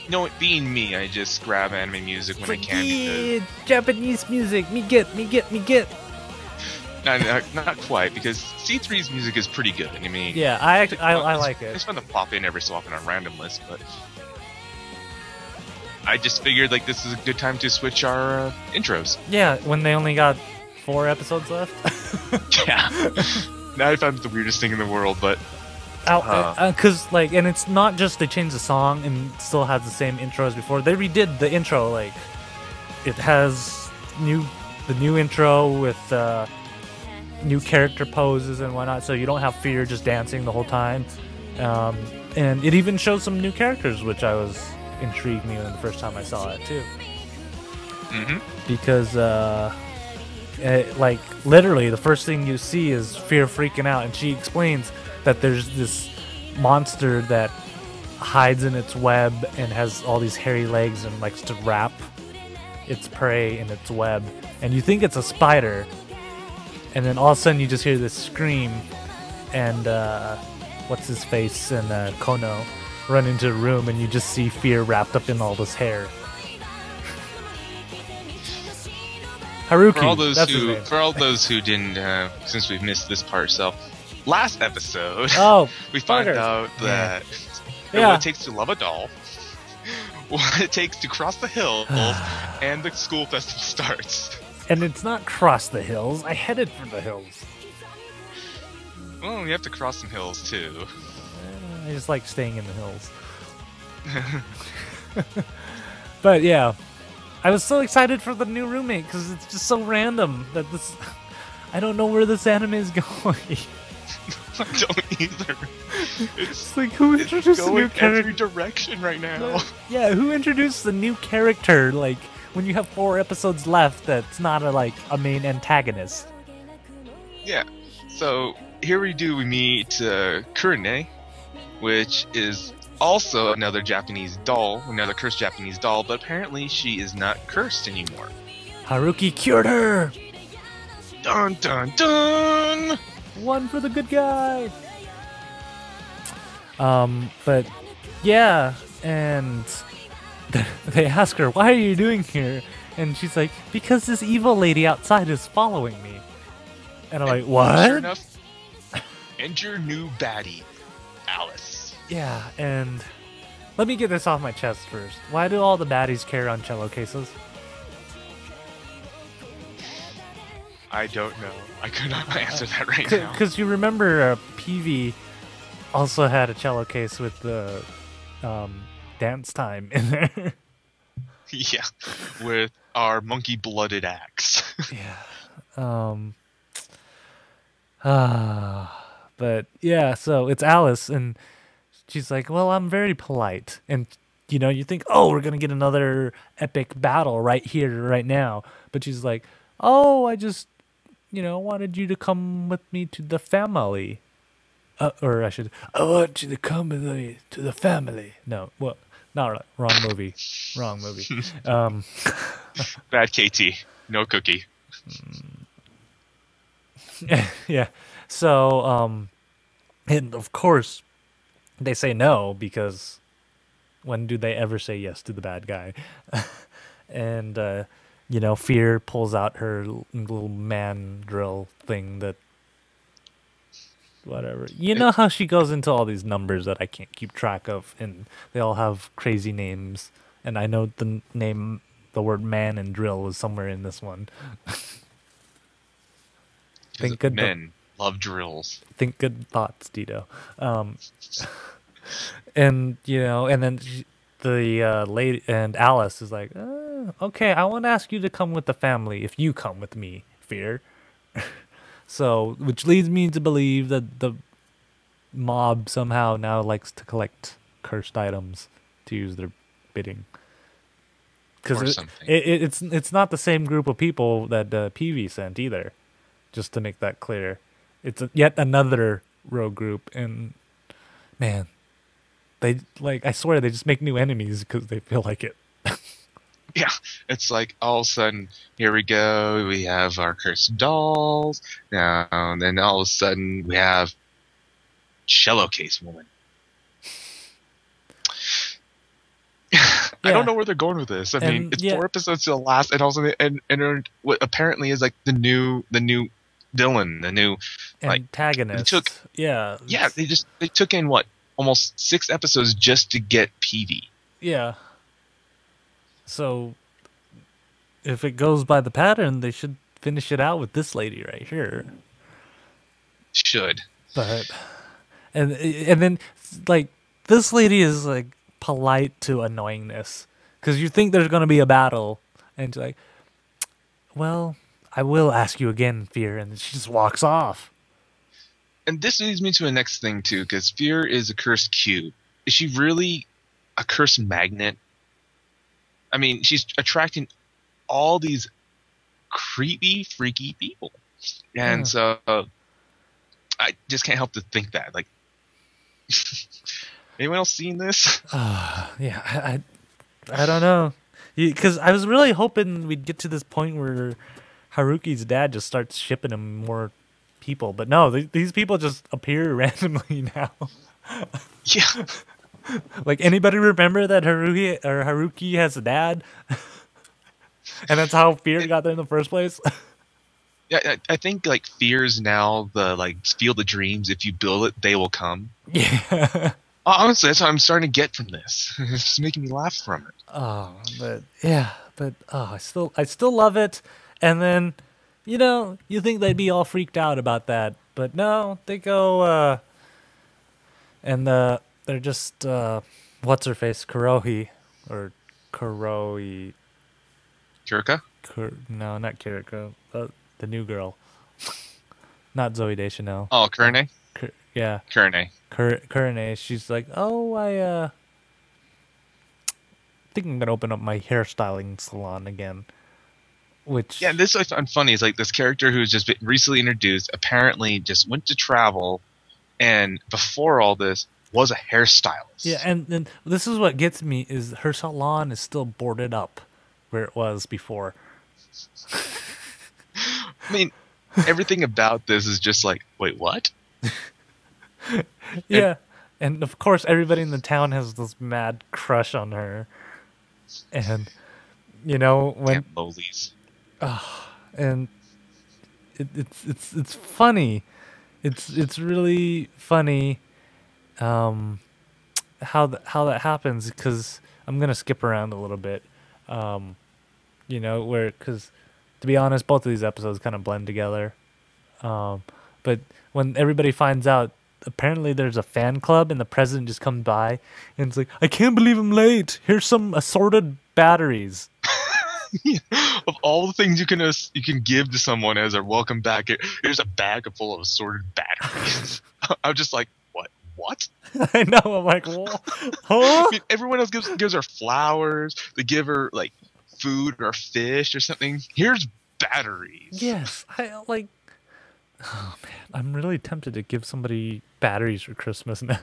B: you know, it being me, I just grab anime music when I can.
A: Yeah, Japanese music, me get.
B: Not quite, because C3's music is pretty good. I mean,
A: yeah, I like it.
B: It's fun to pop in every so often on random lists, but I just figured like this is a good time to switch our intros.
A: Yeah, when they only got 4 episodes left.
B: Yeah. Now I found it the weirdest thing in the world, but
A: because like, and it's not just they changed the song and still has the same intro as before. They redid the intro, like it has the new intro with new character poses and whatnot, so you don't have Fear just dancing the whole time. And it even shows some new characters, which intrigued me the first time I saw it too. Because like literally the first thing you see is Fear freaking out, and she explains that there's this monster that hides in its web and has all these hairy legs and likes to wrap its prey in its web, and you think it's a spider, and then all of a sudden you just hear this scream, and what's his face and Kono run into the room, and you just see Fear wrapped up in all this hair. Haruki,
B: for all those who didn't, since we've missed this part, so last episode, we find out that what it takes to love a doll, what it takes to cross the hills, and the school festival starts.
A: And it's not cross the hills. I headed for the hills.
B: Well, you have to cross some hills too.
A: I just like staying in the hills. But yeah. I was so excited for the new roommate because it's just so random that I don't know where this anime is going.
B: I don't either.
A: It's like, who introduced the new character?
B: Every direction right now.
A: Yeah, who introduced the new character? Like when you have 4 episodes left, that's not a main antagonist.
B: Yeah. So here we meet Kurine, which is also another cursed Japanese doll, but apparently she is not cursed anymore.
A: Haruki cured her!
B: Dun dun dun!
A: One for the good guy! But yeah, and they ask her, why are you doing here? And she's like, because this evil lady outside is following me. And I'm like, what?
B: Sure enough, enter new baddie, Alice.
A: Yeah, and let me get this off my chest first. Why do all the baddies carry on cello cases?
B: I don't know. I could not answer that right now.
A: Because you remember PV also had a cello case with the dance time in there.
B: Yeah, with our monkey-blooded axe.
A: Yeah. Um. But yeah, so it's Alice, and she's like, "Well, I'm very polite," and you think, "Oh, we're gonna get another epic battle right here, right now," but she's like, "Oh, I just, wanted you to come with me to the family." Or I want you to come with me to the family. No, well, not right. Wrong movie. Wrong movie.
B: Bad KT, no cookie.
A: Yeah. So, and of course, they say no because when do they ever say yes to the bad guy? And, Fear pulls out her little man drill thing that whatever. You know how she goes into all these numbers that I can't keep track of, and they all have crazy names. And I know the word man and drill was somewhere in this one. Think good
B: men love drills.
A: Think good thoughts, Deedo. And and then the lady and Alice is like, okay, I want to ask you to come with the family if you come with me, Fear. So, which leads me to believe that the mob somehow now likes to collect cursed items to use their bidding. Because it's not the same group of people that PV sent either. Just to make that clear, it's yet another rogue group, and man, they I swear they just make new enemies because they feel like it.
B: Yeah, it's like all of a sudden, here we go, we have our cursed dolls, now, and then all of a sudden we have Cello Case Woman. I don't know where they're going with this. I mean, it's 4 episodes to the last, and also and what apparently is like the new villain, the new
A: antagonist.
B: They took in almost 6 episodes just to get PV.
A: Yeah. So, if it goes by the pattern, they should finish it out with this lady right here.
B: Should.
A: But, and then, this lady is, polite to annoyingness. Because you think there's going to be a battle, and she's like, well, I will ask you again, Fear, and she just walks off.
B: And this leads me to the next thing, too, because Fear is a cursed cube. Is she really a cursed magnet? I mean, she's attracting all these creepy, freaky people. And so I just can't help to think that. Anyone else seen this?
A: Yeah, I don't know. Because I was really hoping we'd get to this point where Haruki's dad just starts shipping him more people. But no, these people just appear randomly now.
B: Yeah.
A: Anybody remember that Haruki has a dad? And that's how Fear got there in the first place?
B: Yeah, I think Fear's now the Field of Dreams. If you build it, they will come.
A: Yeah.
B: Honestly, that's what I'm starting to get from this. It's just making me laugh from it.
A: Oh, I still love it. And then, you think they'd be all freaked out about that, but no, they go, and they're just what's her face, Kurohi, or Kuroi.
B: Kirika?
A: No, not Kiriko. The new girl, not Zoe Deschanel.
B: Oh, Kurene.
A: Yeah,
B: Kurene.
A: Kurene. She's like, oh, I think I'm gonna open up my hairstyling salon again. Which
B: this is funny. It's this character who's just been recently introduced. Apparently, just went to travel, and before all this, was a hairstylist.
A: Yeah, and this is what gets me is her salon is still boarded up where it was before.
B: I mean, everything about this is just wait, what?
A: Yeah, and of course everybody in the town has this mad crush on her, and when
B: lowlies.
A: And it's funny, it's really funny, how that happens, because I'm gonna skip around a little bit, because to be honest, both of these episodes kind of blend together, but when everybody finds out apparently there's a fan club, and the president just comes by and it's like, I can't believe I'm late. Here's some assorted batteries.
B: Of all the things you can give to someone as a welcome back, here's a bag full of assorted batteries. I'm just like, what?
A: I know. I'm like, what? Huh?
B: I mean, everyone else gives her flowers. They give her like food or fish or something. Here's batteries.
A: Yes, I like. Oh man, I'm really tempted to give somebody batteries for Christmas now.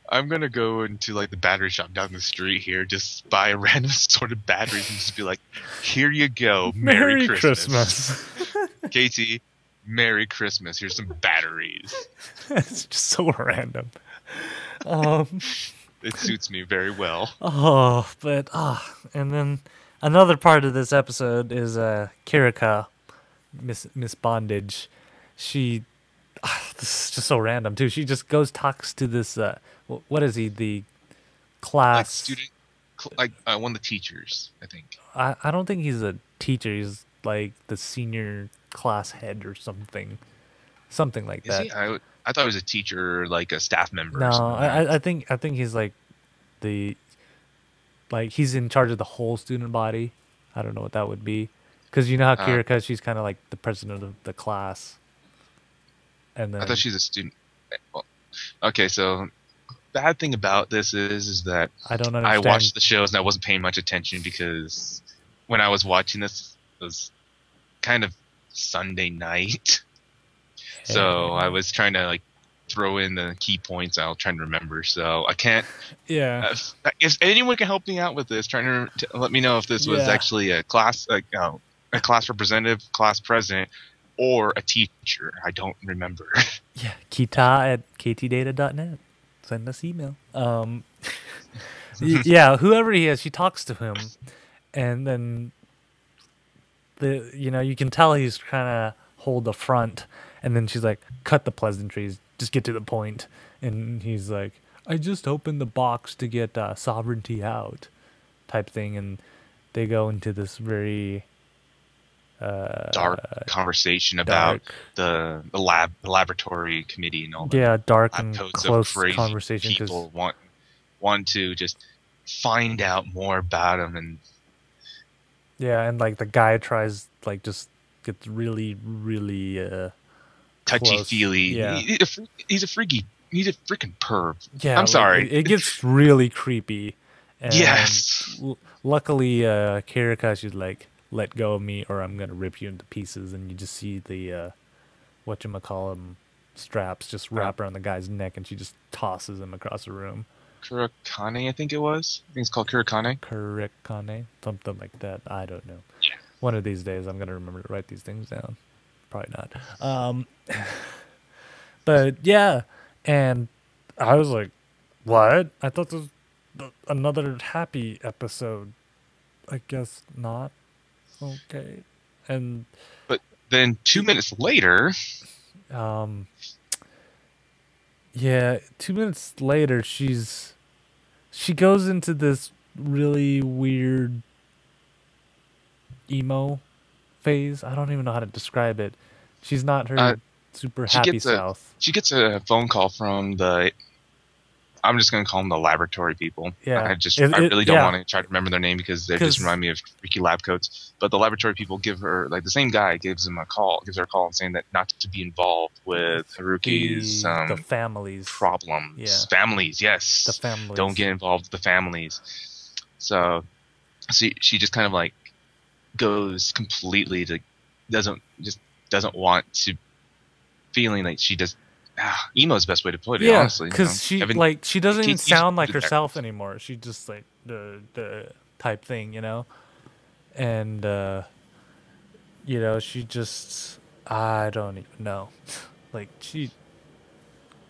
B: I'm gonna go into like the battery shop down the street here, just buy a random sort of batteries and just be like, "Here you go, Merry Christmas. KT, Merry Christmas. Here's some batteries."
A: It's just so random.
B: It suits me very well.
A: And then another part of this episode is Kirika, Miss Bondage. This is just so random too. She just goes talks to this what is he, the class
B: Like student, like one of the teachers, I think.
A: I don't think he's a teacher. He's like the senior class head or something like
B: Is
A: that.
B: he? I thought he was a teacher, like a staff member.
A: No,
B: or something.
A: I think he's like he's in charge of the whole student body. I don't know what that would be, because you know how Kirika, she's kind of like the president of the class. And then
B: I thought she's a student. Well, okay, so bad thing about this is that
A: I don't understand.
B: I watched the shows and I wasn't paying much attention because when I was watching this, it was kind of Sunday night. So I was trying to like throw in the key points I'll try to remember. So I can't.
A: Yeah.
B: If anyone can help me out with this, trying to let me know if this was actually a class, a class representative, class president, or a teacher. I don't remember.
A: Yeah, Ktdata.net. Send us email. Yeah, whoever he is, she talks to him, and then you can tell he's trying to hold the front, and then she's like, "Cut the pleasantries, just get to the point." And he's like, "I just opened the box to get sovereignty out," type thing, and they go into this very
B: dark conversation about the laboratory committee and all that.
A: Yeah, dark
B: lab
A: and
B: coats
A: close
B: of crazy
A: conversation.
B: People want to just find out more about them, and
A: and like the guy tries, like, just gets really
B: touchy feely.
A: Yeah,
B: he's a freaky. He's a freaking perv.
A: Yeah,
B: I'm sorry.
A: It gets really creepy. And
B: yes.
A: Luckily, Kirika, she's like, "Let go of me, or I'm gonna rip you into pieces." And you just see the whatchamacallem straps just wrap around the guy's neck, and she just tosses him across the room.
B: Kurakane, I think it was. I think it's called Kurakane.
A: Kurakane, something like that. I don't know.
B: Yeah.
A: One of these days, I'm gonna remember to write these things down. Probably not. But yeah, and I was like, "What? I thought this was another happy episode. I guess not." Okay. And
B: but then 2 minutes later,
A: 2 minutes later, she goes into this really weird emo phase. I don't even know how to describe it. She's not her super happy self.
B: She gets a phone call from I'm just going to call them the laboratory people.
A: Yeah.
B: I really don't want to try to remember their name because they just remind me of freaky lab coats. But the laboratory people give her, like, the same guy gives her a call and saying that not to be involved with Haruki's
A: the families
B: problems.
A: Yeah.
B: Families, yes.
A: The families.
B: Don't get involved with the families. So she just kind of like goes completely to doesn't want to, feeling like she does. Emo is the best way to put it, honestly.
A: Because she doesn't even sound like herself anymore. She's just like the type thing, and she just, I don't even know. Like she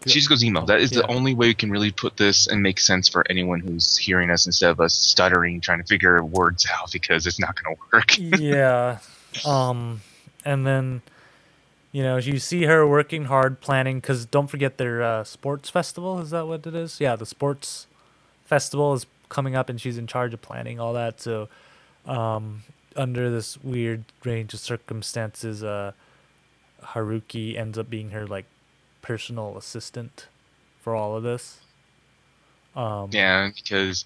B: just goes emo. That is the only way we can really put this and make sense for anyone who's hearing us instead of us stuttering trying to figure words out, because it's not going to work.
A: Yeah. And then you see her working hard, planning, because don't forget their sports festival. Is that what it is? Yeah, the sports festival is coming up, and she's in charge of planning all that. So under this weird range of circumstances, Haruki ends up being her, like, personal assistant for all of this.
B: Yeah, because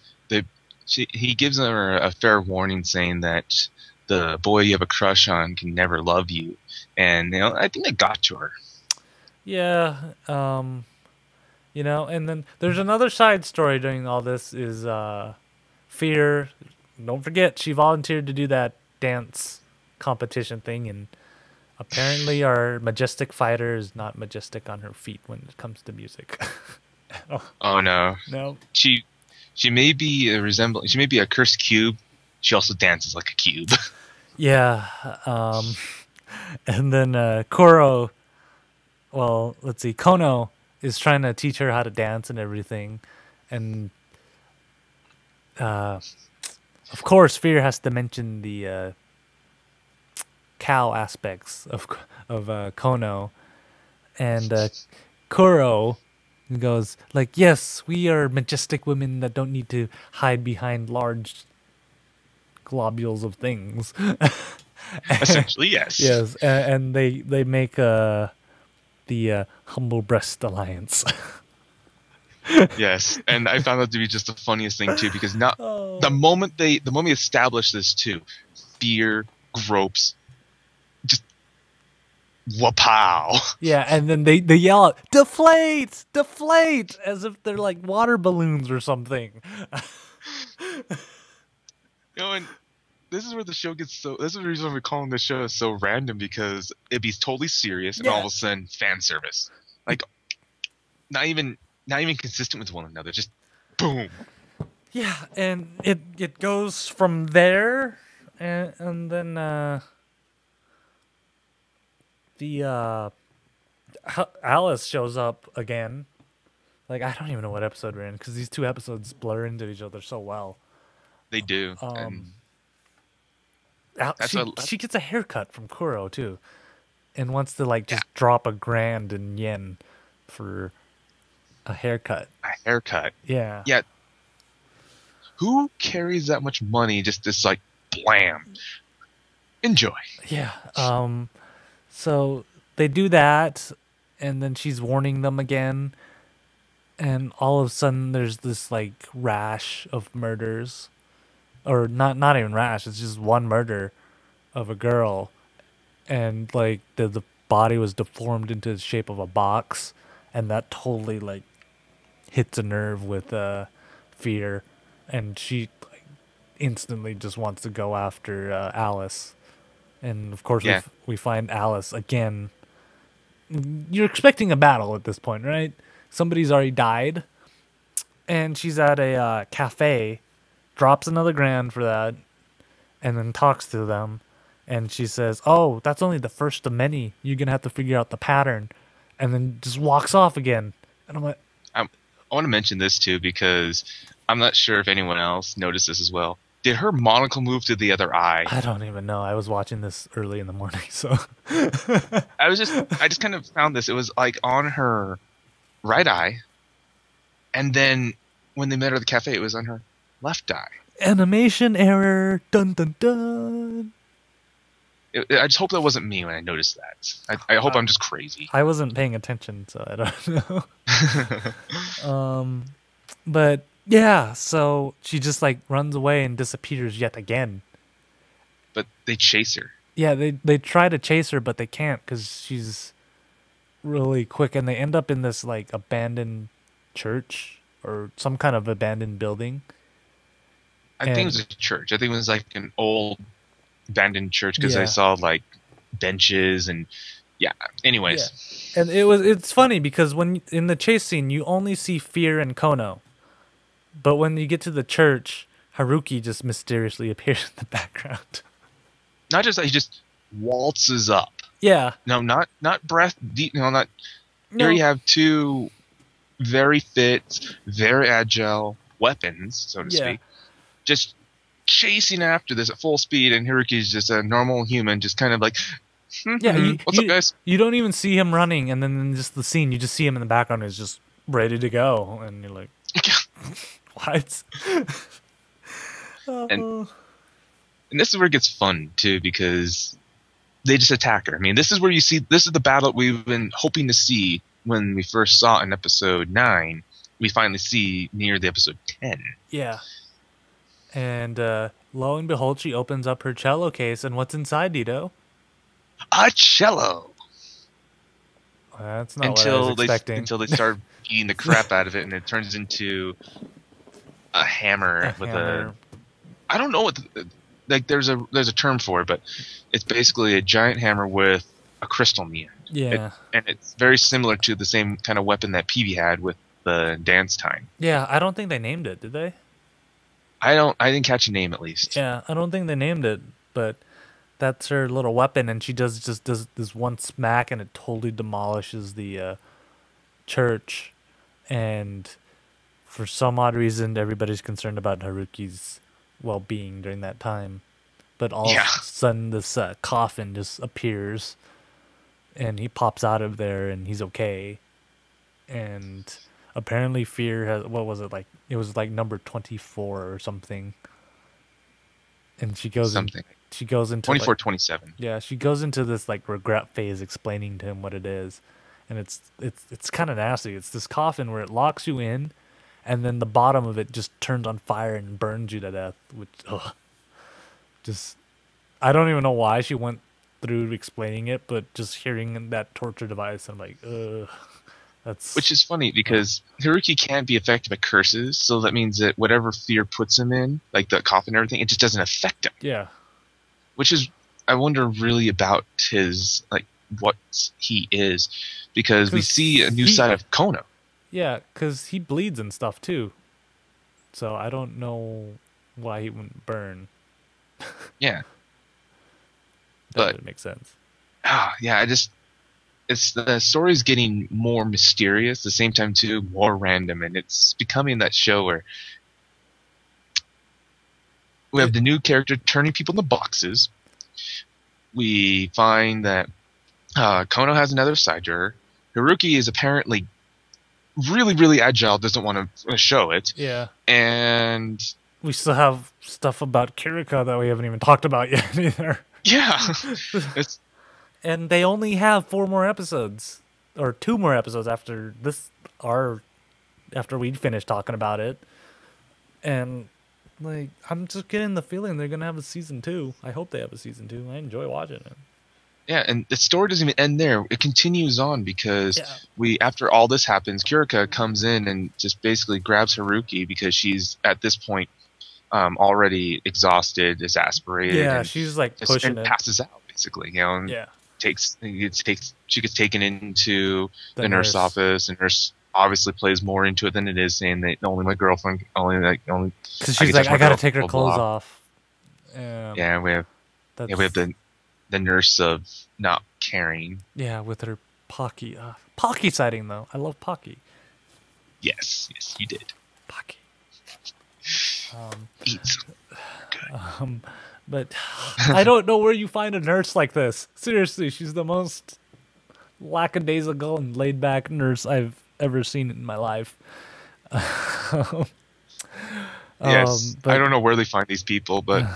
B: he gives her a fair warning saying that the boy you have a crush on can never love you, and I think it got to her.
A: Yeah, and then there's another side story during all this is Fear. Don't forget, she volunteered to do that dance competition thing, and apparently our majestic fighter is not majestic on her feet when it comes to music.
B: Oh no.
A: No.
B: She may be she may be a cursed cube. She also dances like a cube.
A: Yeah. And then Koro, well, let's see, Kono is trying to teach her how to dance and everything. And of course, Fear has to mention the cow aspects of Kono. And Kuro goes like, yes, we are majestic women that don't need to hide behind large globules of things.
B: Essentially, yes.
A: Yes, and they make the Humble Breast Alliance.
B: Yes, and I found that to be just the funniest thing too, because the moment they establish this too, Fear gropes, just wapow.
A: Yeah, and then they yell out, deflate, deflate, as if they're like water balloons or something.
B: And this is where the show gets so. This is the reason we're calling the show so random, because it'd be totally serious and all of a sudden fan service, like not even consistent with one another. Just boom.
A: Yeah, and it goes from there, and then Alice shows up again. Like, I don't even know what episode we're in, because these two episodes blur into each other so well.
B: They do.
A: She gets a haircut from Kuro too, and wants to just drop $1,000 in yen for a haircut.
B: A haircut.
A: Yeah.
B: Yeah. Who carries that much money? Just like blam. Enjoy.
A: Yeah. So they do that, and then she's warning them again, and all of a sudden there's this rash of murders. Or not even rash, it's just one murder of a girl, and the body was deformed into the shape of a box, and that totally hits a nerve with Fear, and she instantly just wants to go after Alice. And of course we find Alice again. You're expecting a battle at this point, right? Somebody's already died, and she's at a cafe, drops another $1,000 for that, and then talks to them, and she says, oh, that's only the first of many, you're gonna have to figure out the pattern, and then just walks off again. And I'm like,
B: I want to mention this too, because I'm not sure if anyone else noticed this as well. Did her monocle move to the other eye?
A: I don't even know. I was watching this early in the morning, so
B: I just kind of found this. It was on her right eye, and then when they met her at the cafe, it was on her left eye.
A: Animation error. Dun dun dun.
B: I just hope that wasn't me when I noticed that. I hope I'm just crazy.
A: I wasn't paying attention, so I don't know. But yeah, so she just runs away and disappears yet again.
B: But they chase her.
A: Yeah, they try to chase her, but they can't because she's really quick, and they end up in this abandoned church or some kind of abandoned building.
B: I think it was a church. I think it was an old abandoned church, because I saw benches and anyways.
A: Yeah. And it's funny because when in the chase scene you only see Fear and Kono, but when you get to the church, Haruki just mysteriously appears in the background.
B: Not just that, he just waltzes up.
A: Yeah.
B: No, not breath deep. No, not. No. Here you have two very fit, very agile weapons, so to speak, just chasing after this at full speed, and Haruki's just a normal human, just kind of what's up, guys? You
A: don't even see him running, and then in just the scene, you just see him in the background, is just ready to go, and you're like, what?
B: And this is where it gets fun too, because they just attack her. I mean, this is where you see, this is the battle we've been hoping to see when we first saw in episode 9, we finally see near the episode 10.
A: Yeah. And lo and behold, she opens up her cello case, and what's inside, Deedo?
B: A cello.
A: That's not what I was expecting.
B: Until they start beating the crap out of it, and it turns into a hammer with a. I don't know what like. There's a term for it, but it's basically a giant hammer with a crystal in the end.
A: Yeah.
B: And it's very similar to the same kind of weapon that Peavy had with the dance time.
A: Yeah, I don't think they named it, did they?
B: I didn't catch a name at least.
A: Yeah, I don't think they named it, but that's her little weapon, and she does this one smack, and it totally demolishes the church. And for some odd reason, everybody's concerned about Haruki's well-being during that time. But all of a sudden, this coffin just appears, and he pops out of there, and he's okay. And apparently, Fear has, what was it like? It was like number 24 or something. And she goes she goes into
B: 24, 27.
A: Yeah, she goes into this like regret phase, explaining to him what it is, and it's kind of nasty. It's this coffin where it locks you in, and then the bottom of it just turns on fire and burns you to death. Which, just, I don't even know why she went through explaining it, but just hearing that torture device, I'm like, ugh.
B: Which is funny because Haruki can't be affected by curses, so that means that whatever Fear puts him in, like the coffin and everything, it just doesn't affect him.
A: Yeah.
B: Which is, I wonder really about his, like, what he is, because we see a new side of Kono.
A: Yeah, because he bleeds and stuff too. So I don't know why he wouldn't burn.
B: Yeah.
A: That would make sense.
B: Yeah, it's the story's getting more mysterious, at the same time too, more random, and it's becoming that show where we have the new character turning people into boxes. We find that Kono has another side to her. Haruki is apparently really, really agile, doesn't want to show it.
A: Yeah.
B: And
A: we still have stuff about Kirika that we haven't even talked about yet either.
B: Yeah.
A: And they only have 4 more episodes, or 2 more episodes after this, after we finish talking about it. And like, I'm just getting the feeling they're gonna have a season 2. I hope they have a season 2. I enjoy watching it.
B: Yeah, and the story doesn't even end there. It continues on because after all this happens, Kirika comes in and just basically grabs Haruki because she's at this point already exhausted, exasperated.
A: Yeah,
B: and
A: she's like pushing it.
B: Passes out basically. You know. And she gets taken into the nurse office, and nurse obviously plays more into it than it is, saying that only my girlfriend, only
A: because she's like, I gotta take her clothes off.
B: Yeah, we have the nurse of not caring.
A: Yeah, with her Pocky. Pocky sighting though. I love Pocky.
B: Yes, you did.
A: Pocky.
B: Eats. Good.
A: But I don't know where you find a nurse like this. Seriously, she's the most lackadaisical and laid-back nurse I've ever seen in my life.
B: Yes, I don't know where they find these people, but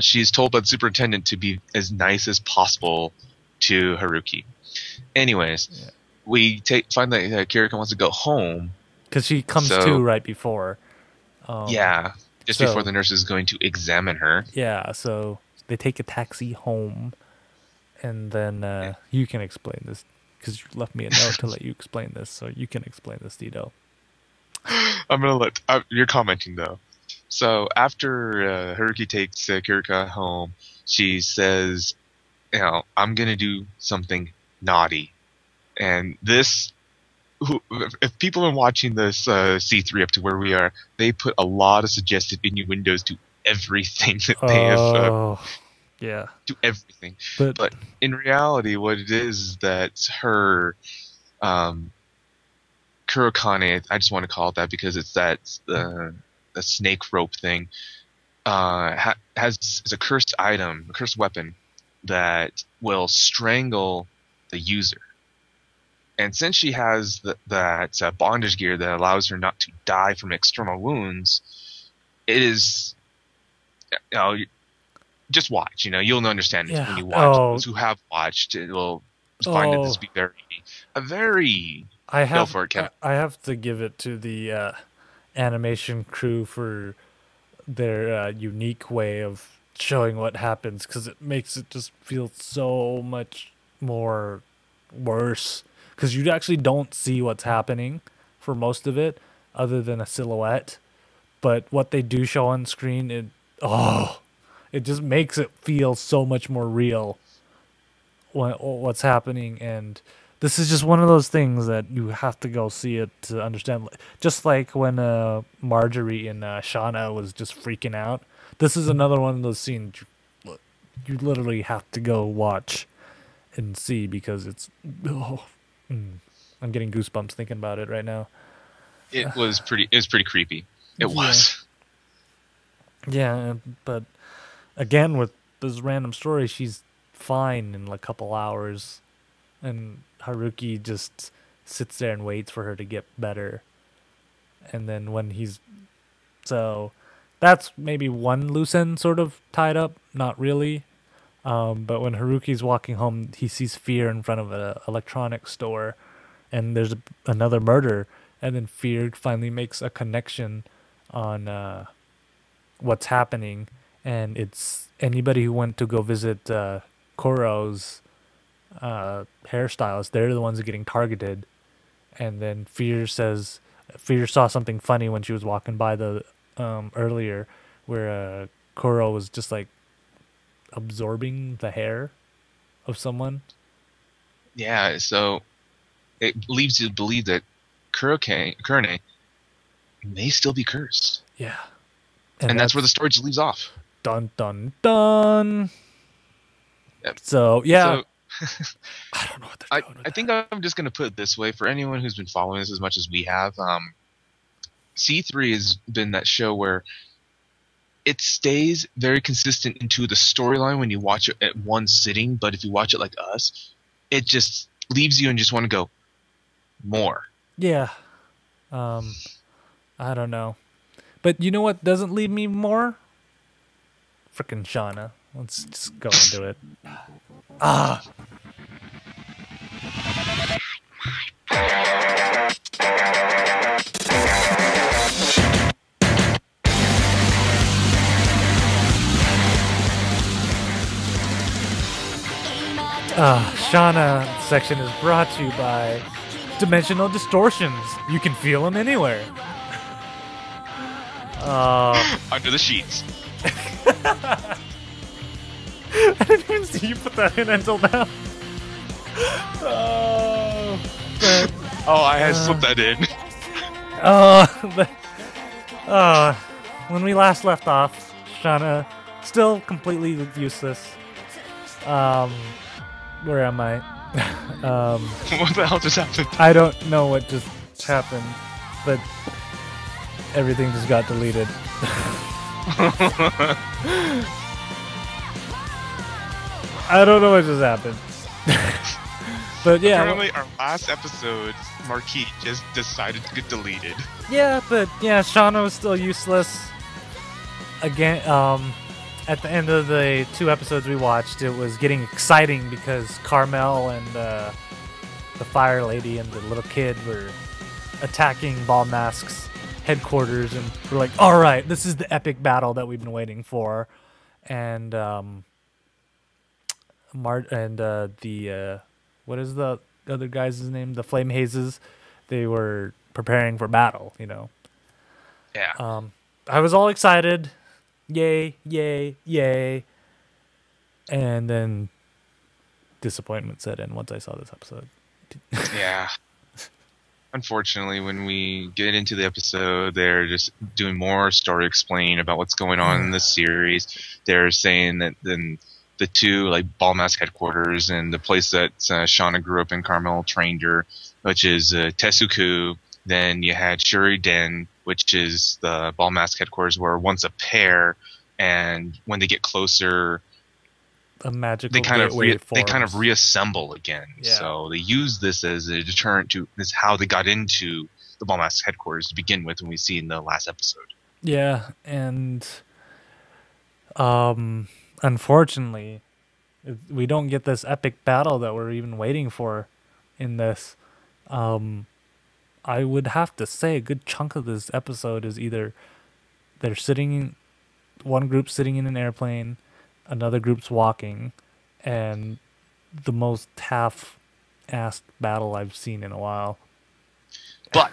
B: she's told by the superintendent to be as nice as possible to Haruki. Anyways, we find that Kirika wants to go home.
A: Because she comes to right before.
B: Just before the nurse is going to examine her.
A: Yeah, so they take a taxi home, and then you can explain this, because you left me a note to let you explain this, so you can explain this, Deedo.
B: I'm going to let... you're commenting, though. So after Haruki takes Kirika home, she says, I'm going to do something naughty. And this... If people are watching this C3 up to where we are, they put a lot of suggestive innuendos to everything that they have. To everything. But in reality, what it is that her Kurokane, I just want to call it that because it's the snake rope thing, is a cursed item, a cursed weapon that will strangle the user. And since she has that bondage gear that allows her not to die from external wounds, it is, just watch. You'll understand it when you watch. Those who have watched, it will find it to be very a very
A: I
B: go
A: have
B: for it, Kevin.
A: I have to give it to the animation crew for their unique way of showing what happens, because it makes it just feel so much more worse, because you actually don't see what's happening for most of it other than a silhouette, but what they do show on screen, it just makes it feel so much more real what's happening. And this is just one of those things that you have to go see it to understand. Just like when Marjorie and Shauna was just freaking out. This is another one of those scenes you literally have to go watch and see, because it's I'm getting goosebumps thinking about it right now.
B: It was pretty creepy. It
A: Yeah.
B: was.
A: Yeah, but again, with this random story, she's fine in like a couple hours, and Haruki just sits there and waits for her to get better. And then when so that's maybe one loose end sort of tied up, not really. But when Haruki's walking home, he sees Fear in front of an electronics store, and there's another murder, and then Fear finally makes a connection on what's happening, and it's anybody who went to go visit Koro's hairstylist. They're the ones who are getting targeted. And then Fear saw something funny when she was walking by the earlier, where Koro was just like absorbing the hair of someone.
B: Yeah, so it leaves you to believe that Kurone may still be cursed.
A: Yeah.
B: And that's where the story just leaves off.
A: Dun dun dun.
B: Yep.
A: So yeah. I don't know what they're doing with
B: I think I'm just going to put it this way. For anyone who's been following this as much as we have, C3 has been that show where it stays very consistent into the storyline when you watch it at one sitting, but if you watch it like us, it just leaves you and just want to go more.
A: Yeah. I don't know. But you know what doesn't leave me more? Frickin' Shauna. Let's just go into it. Shauna section is brought to you by Dimensional Distortions. You can feel them anywhere.
B: Under the sheets.
A: I didn't even see you put that in until now.
B: I had slipped that in.
A: When we last left off, Shauna still completely useless. Where am I?
B: What the hell just happened?
A: I don't know what just happened, but everything just got deleted. I don't know what just happened. But yeah.
B: Apparently our last episode, Marquis just decided to get deleted.
A: Yeah, but yeah, Shauna was still useless. Again, at the end of the 2 episodes we watched, it was getting exciting because Carmel and the Fire Lady and the little kid were attacking Ball Mask's headquarters, and we're like, all right, this is the epic battle that we've been waiting for. And what is the other guy's name? The Flame Hazes. They were preparing for battle, you know.
B: Yeah.
A: I was all excited. Yay, yay, yay. And then disappointment set in once I saw this episode.
B: Yeah. Unfortunately, when we get into the episode, they're just doing more story explaining about what's going on in the series. They're saying that then the 2, like, Ball Mask headquarters and the place that Shauna grew up in, Carmel trained her, which is Tesuku. Then you had Shuriden, which is the Ball Mask headquarters, were once a pair, and when they get closer,
A: a magical
B: they kind of reassemble again. Yeah. So they use this as a deterrent to this how they got into the Ball Mask headquarters to begin with, when we see in the last episode.
A: Yeah, and unfortunately, we don't get this epic battle that we're even waiting for in this. I would have to say a good chunk of this episode is either they're sitting, one group sitting in an airplane, another group's walking, and the most half-assed battle I've seen in a while.
B: But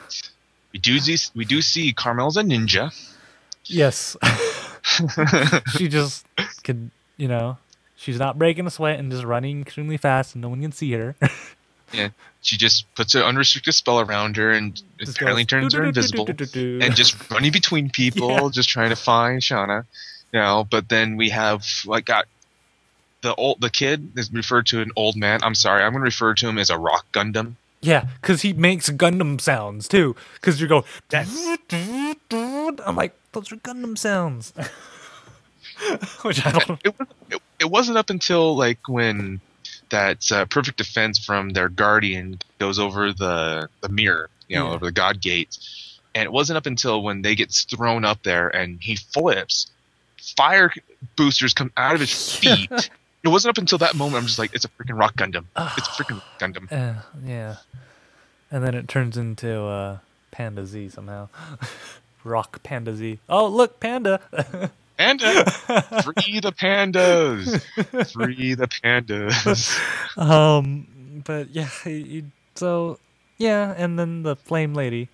B: we do see Carmel's a ninja.
A: Yes. She just could, she's not breaking a sweat and just running extremely fast and no one can see her.
B: Yeah, she just puts an unrestricted spell around her and
A: Just
B: apparently
A: goes,
B: turns her invisible
A: "Do-do-do-do-do-do-do."
B: and just running between people, just trying to find Shauna. But then we have got the kid is referred to an old man. I'm sorry, I'm going to refer to him as a rock Gundam.
A: Yeah, because he makes Gundam sounds too. Because you go,
B: That's
A: I'm like, those are Gundam sounds. Which I don't.
B: it wasn't up until when that perfect defense from their guardian goes over the mirror, over the God gate, and it wasn't up until when they gets thrown up there and he flips, fire boosters come out of his feet. It wasn't up until that moment I'm just like, it's a freaking rock Gundam. It's a freaking rock Gundam.
A: Yeah. And then it turns into Panda Z somehow. Rock Panda Z. Oh, look, Panda.
B: Panda! Free the pandas! Free the pandas!
A: But yeah, so yeah, and then the flame lady.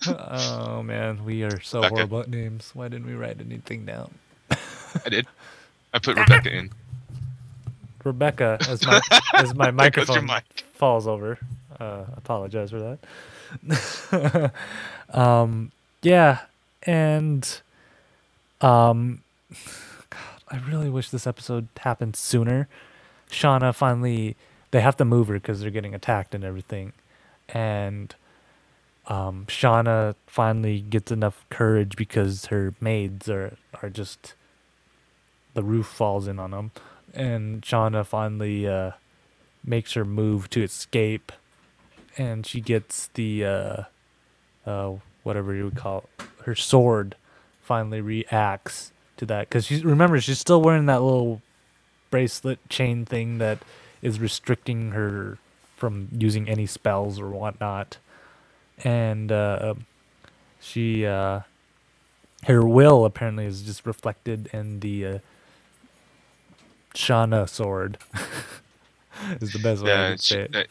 A: Oh man, we are so
B: Rebecca.
A: horrible at names. Why didn't we write anything down?
B: I did. I put Rebecca in.
A: Rebecca, as my microphone
B: mic.
A: falls over. Apologize for that. Yeah, and God, I really wish this episode happened sooner. Shauna finally, they have to move her because they're getting attacked and everything, and Shauna finally gets enough courage because her maids are just, the roof falls in on them, and Shauna finally makes her move to escape, and she gets the whatever you would call it, her sword finally reacts to that, because she's still wearing that little bracelet chain thing that is restricting her from using any spells or whatnot, and she her will apparently is just reflected in the Shauna sword. Is the best way I could say it.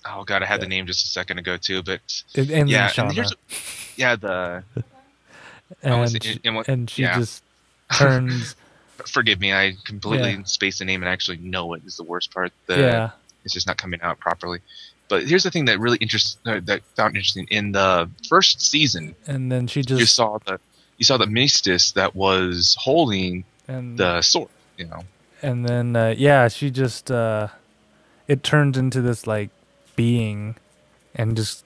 B: Oh god, I had the name just a second ago too, but
A: And
B: yeah,
A: then
B: and
A: Shauna. And she just turns.
B: Forgive me, I completely
A: Yeah.
B: spaced the name and actually know it is the worst part.
A: Yeah.
B: It's just not coming out properly. But here's the thing that really that found interesting in the first season.
A: And then she just
B: You saw the Mystis that was holding
A: and
B: the sword.
A: and then she just it turns into this being, and just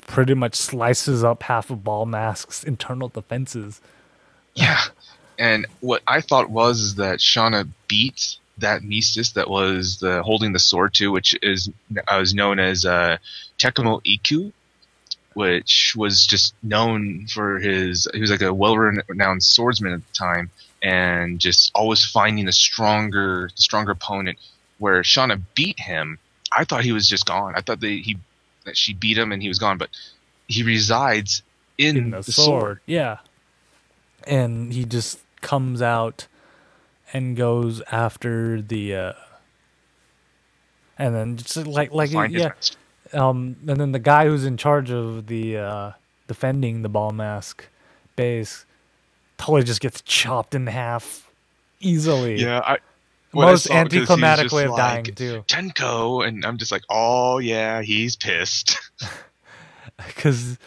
A: pretty much slices up half of Ball Mask's internal defenses.
B: Yeah. And what I thought was that Shauna beat that Mystis that was holding the sword too, which was known as Tekamo Iku, which was just known for he was like a well-renowned swordsman at the time, and just always finding the stronger opponent. Where Shauna beat him, I thought he was just gone. I thought that she beat him and he was gone, but he resides in the sword.
A: Yeah. And he just comes out and goes after the and then just
B: Find his master.
A: and then the guy who's in charge of the defending the Ball Mask base totally just gets chopped in half easily.
B: Yeah,
A: most anticlimactic way of dying too.
B: Tenko, and I'm just like, oh yeah, he's pissed.
A: Because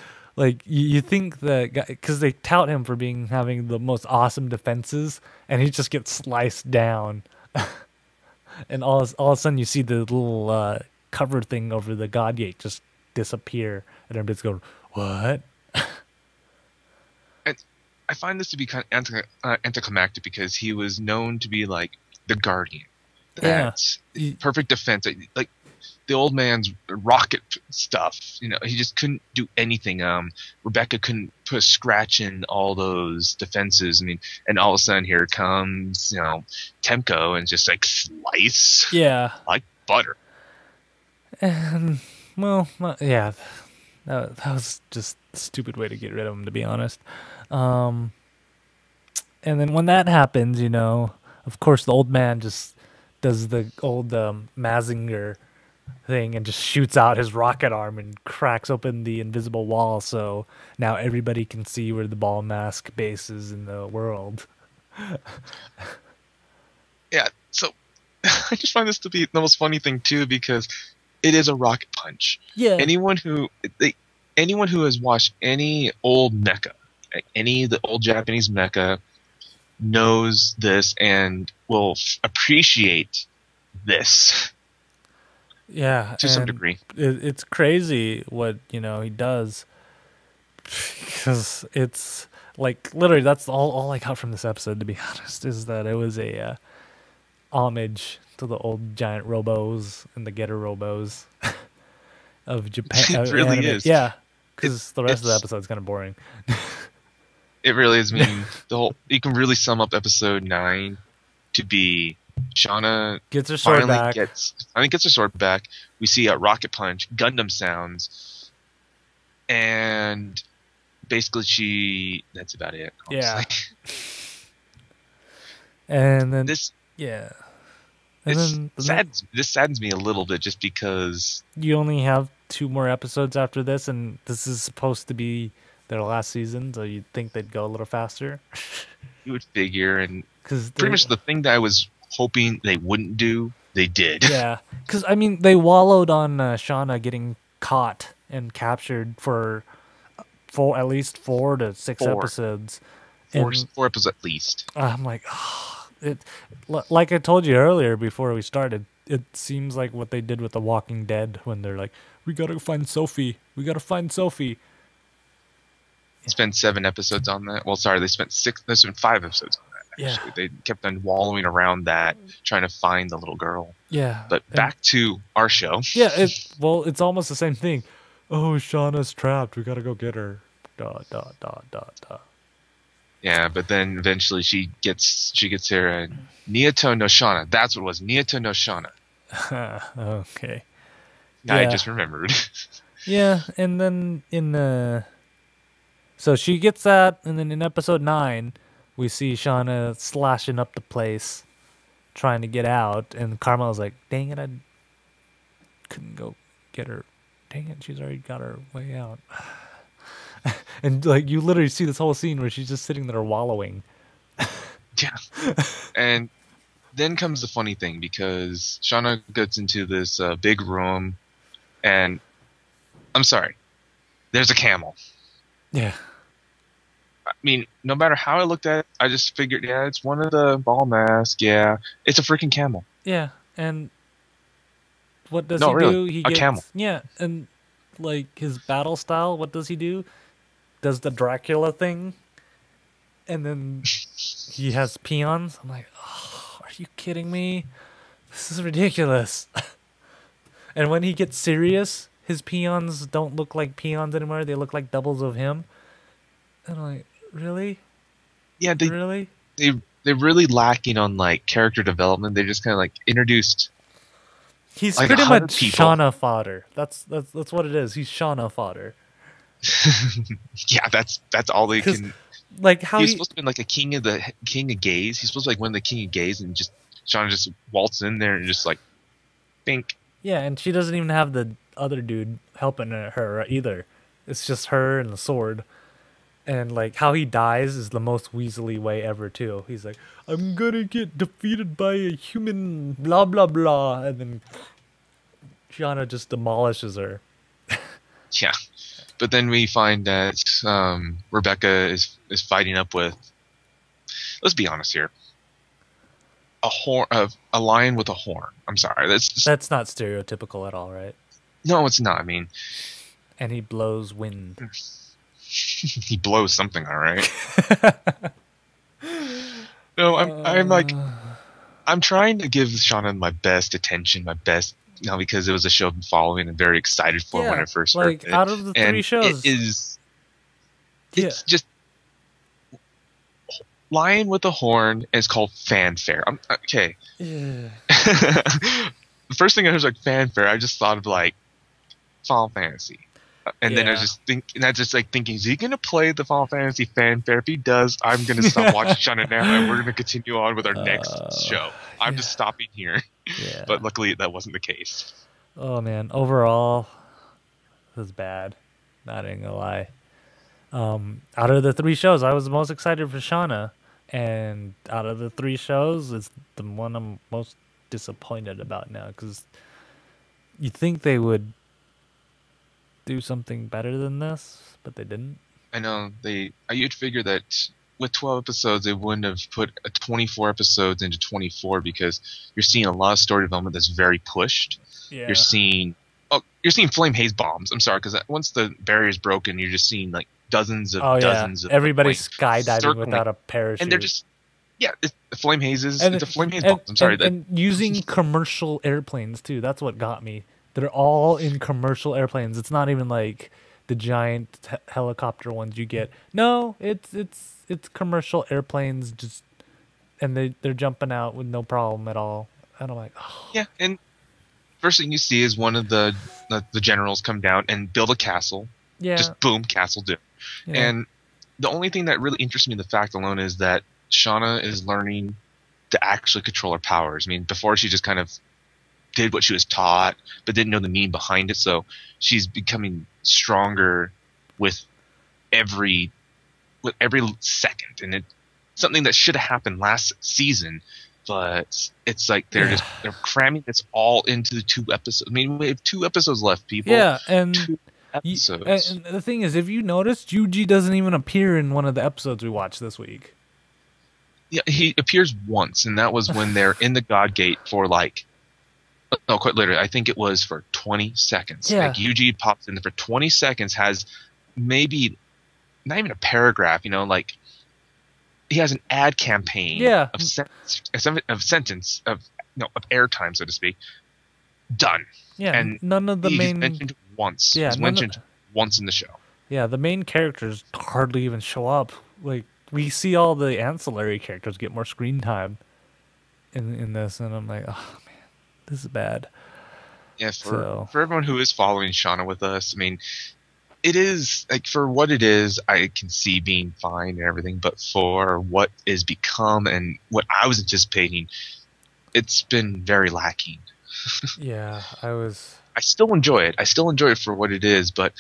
A: you think that because they tout him for having the most awesome defenses, and he just gets sliced down, and all of a sudden you see the little cover thing over the God Gate just disappear, and everybody's going, "What?"
B: And I find this to be kind of anticlimactic because he was known to be like the guardian. That's perfect defense. Like the old man's rocket stuff. He just couldn't do anything. Rebecca couldn't put a scratch in all those defenses. I mean, and all of a sudden here comes, Temko and just slice.
A: Yeah.
B: Like butter.
A: And well, yeah, that was just a stupid way to get rid of him, to be honest. Um, and then when that happens, of course, the old man just does the old Mazinger thing and just shoots out his rocket arm and cracks open the invisible wall, so now everybody can see where the ball mask base is in the world.
B: Yeah, so I just find this to be the most funny thing too, because it is a rocket punch.
A: Yeah.
B: Anyone who has watched any old mecha, any of the old Japanese mecha, knows this and will appreciate this.
A: Yeah,
B: to some degree.
A: It's crazy what he does, because it's like literally that's all I got from this episode, to be honest, is that it was a homage to the old giant robos and the getter robos of Japan.
B: It really
A: anime.
B: is.
A: Yeah, because the rest of the episode is kind of boring.
B: It really is. I mean, you can really sum up episode 9 to be Shauna
A: gets her sword back.
B: Finally gets her sword back. We see a rocket punch, Gundam sounds, and basically that's about it. Honestly.
A: Yeah. And then
B: this saddens me a little bit, just because
A: you only have 2 more episodes after this, and this is supposed to be their last season, so you'd think they'd go a little faster.
B: You would figure, and pretty much the thing that I was hoping they wouldn't do, they did.
A: Yeah, because I mean, they wallowed on Shauna getting caught and captured for at least 4 to 6 episodes.
B: Four episodes at least.
A: I'm like, like I told you earlier before we started, it seems like what they did with The Walking Dead when they're like, we gotta find Sophie. We gotta find Sophie.
B: Spent 7 episodes on that. Well, sorry, they spent 5 episodes on that. Actually. Yeah. They kept on wallowing around that, trying to find the little girl.
A: Yeah.
B: But back to our show.
A: Yeah, it's almost the same thing. Oh, Shauna's trapped. We gotta go get her. ...
B: Yeah, but then eventually she gets her Niato no Shauna. That's what it was. Niato no Shauna.
A: Okay.
B: Yeah. I just remembered.
A: Yeah, and then so she gets that, and then in episode 9, we see Shauna slashing up the place, trying to get out, and Carmel's like, dang it, I couldn't go get her. Dang it, she's already got her way out. And like you literally see this whole scene where she's just sitting there wallowing.
B: Yeah. And then comes the funny thing, because Shauna gets into this big room, and I'm sorry, there's a camel.
A: Yeah.
B: I mean, no matter how I looked at it, I just figured, yeah, it's one of the ball masks. Yeah, it's a freaking camel.
A: Yeah, and what does he do? He gets,
B: camel.
A: Yeah, and like his battle style, what does he do? Does the Dracula thing, and then he has peons. I'm like, oh, are you kidding me? This is ridiculous. And when he gets serious, his peons don't look like peons anymore. They look like doubles of him. And I'm like, really?
B: Yeah,
A: really?
B: They're really lacking on like character development. They just kind of like introduced.
A: He's
B: like
A: pretty much
B: people.
A: Shauna fodder. That's what it is. He's Shauna fodder.
B: Yeah, that's all they can.
A: Like how
B: he's supposed to be like a king of gays. He's supposed to like win the king of gays, and just Shauna just waltzes in there and just like, bink.
A: Yeah, and she doesn't even have the other dude helping her either. It's just her and the sword. And like how he dies is the most weaselly way ever too. He's like, I'm gonna get defeated by a human, blah blah blah, and then Shauna just demolishes her.
B: Yeah, but then we find that Rebecca is fighting up with. Let's be honest here. A lion with a horn. I'm sorry,
A: that's not stereotypical at all, right?
B: No, it's not. I mean,
A: and he blows wind.
B: He blows something, all right. No, I'm trying to give Shauna my best attention, my best, because it was a show I'm following and very excited for when I first heard it.
A: Out of the 3 shows,
B: it's just Lion with a Horn is called Fanfare. Okay.
A: Yeah.
B: the first thing I heard was like fanfare. I just thought of like Final Fantasy. And then I
A: Yeah.
B: just think, and I just like thinking, is he gonna play the Final Fantasy fanfare? If he does, I'm gonna stop watching Shauna now, and we're gonna continue on with our next show. I'm just stopping here.
A: Yeah.
B: But luckily, that wasn't the case.
A: Oh man, overall, it was bad. Not even gonna lie. Out of the 3 shows, I was the most excited for Shauna, and out of the 3 shows, it's the one I'm most disappointed about now because you think they would do something better than this, but they didn't.
B: I know you'd figure that with 12 episodes, they wouldn't have put 24 episodes into 24 because you're seeing a lot of story development that's very pushed.
A: Yeah.
B: You're seeing flame haze bombs. I'm sorry, because once the barrier's broken, you're just seeing like dozens of of
A: everybody's
B: planes
A: skydiving
B: circling,
A: without a parachute,
B: and they're just it's flame hazes. It's a flame haze bomb. I'm sorry,
A: and using commercial airplanes too. That's what got me. They're all in commercial airplanes. It's not even like the giant helicopter ones you get. No, it's commercial airplanes just, and they're jumping out with no problem at all. And I'm like, oh.
B: Yeah, and first thing you see is one of the generals come down and build a castle.
A: Yeah.
B: Just boom, castle down.
A: Yeah.
B: And the only thing that really interests me in the fact alone is that Shauna is learning to actually control her powers. I mean, before she just kind of did what she was taught, but didn't know the meaning behind it. So she's becoming stronger with every second, and it's something that should have happened last season. But it's like they're cramming this all into the 2 episodes. I mean, we have 2 episodes left, people.
A: Yeah, and
B: 2 episodes.
A: And the thing is, if you noticed, Yuji doesn't even appear in one of the episodes we watched this week.
B: Yeah, he appears once, and that was when they're in the God Gate for like, no, quite literally, I think it was for 20 seconds.
A: Yeah.
B: Like Yuji pops in there for 20 seconds, has maybe not even a paragraph, like he has an ad campaign of airtime, so to speak, done.
A: Yeah,
B: and
A: none of the
B: he's
A: main
B: mentioned once.
A: Yeah,
B: he's mentioned once in the show.
A: Yeah, the main characters hardly even show up. Like we see all the ancillary characters get more screen time in this, and I'm like, oh man, this is bad.
B: Yeah, for everyone who is following Shauna with us, I mean, it is like for what it is, I can see being fine and everything, but for what is become and what I was anticipating, it's been very lacking.
A: Yeah,
B: I still enjoy it. I still enjoy it for what it is, but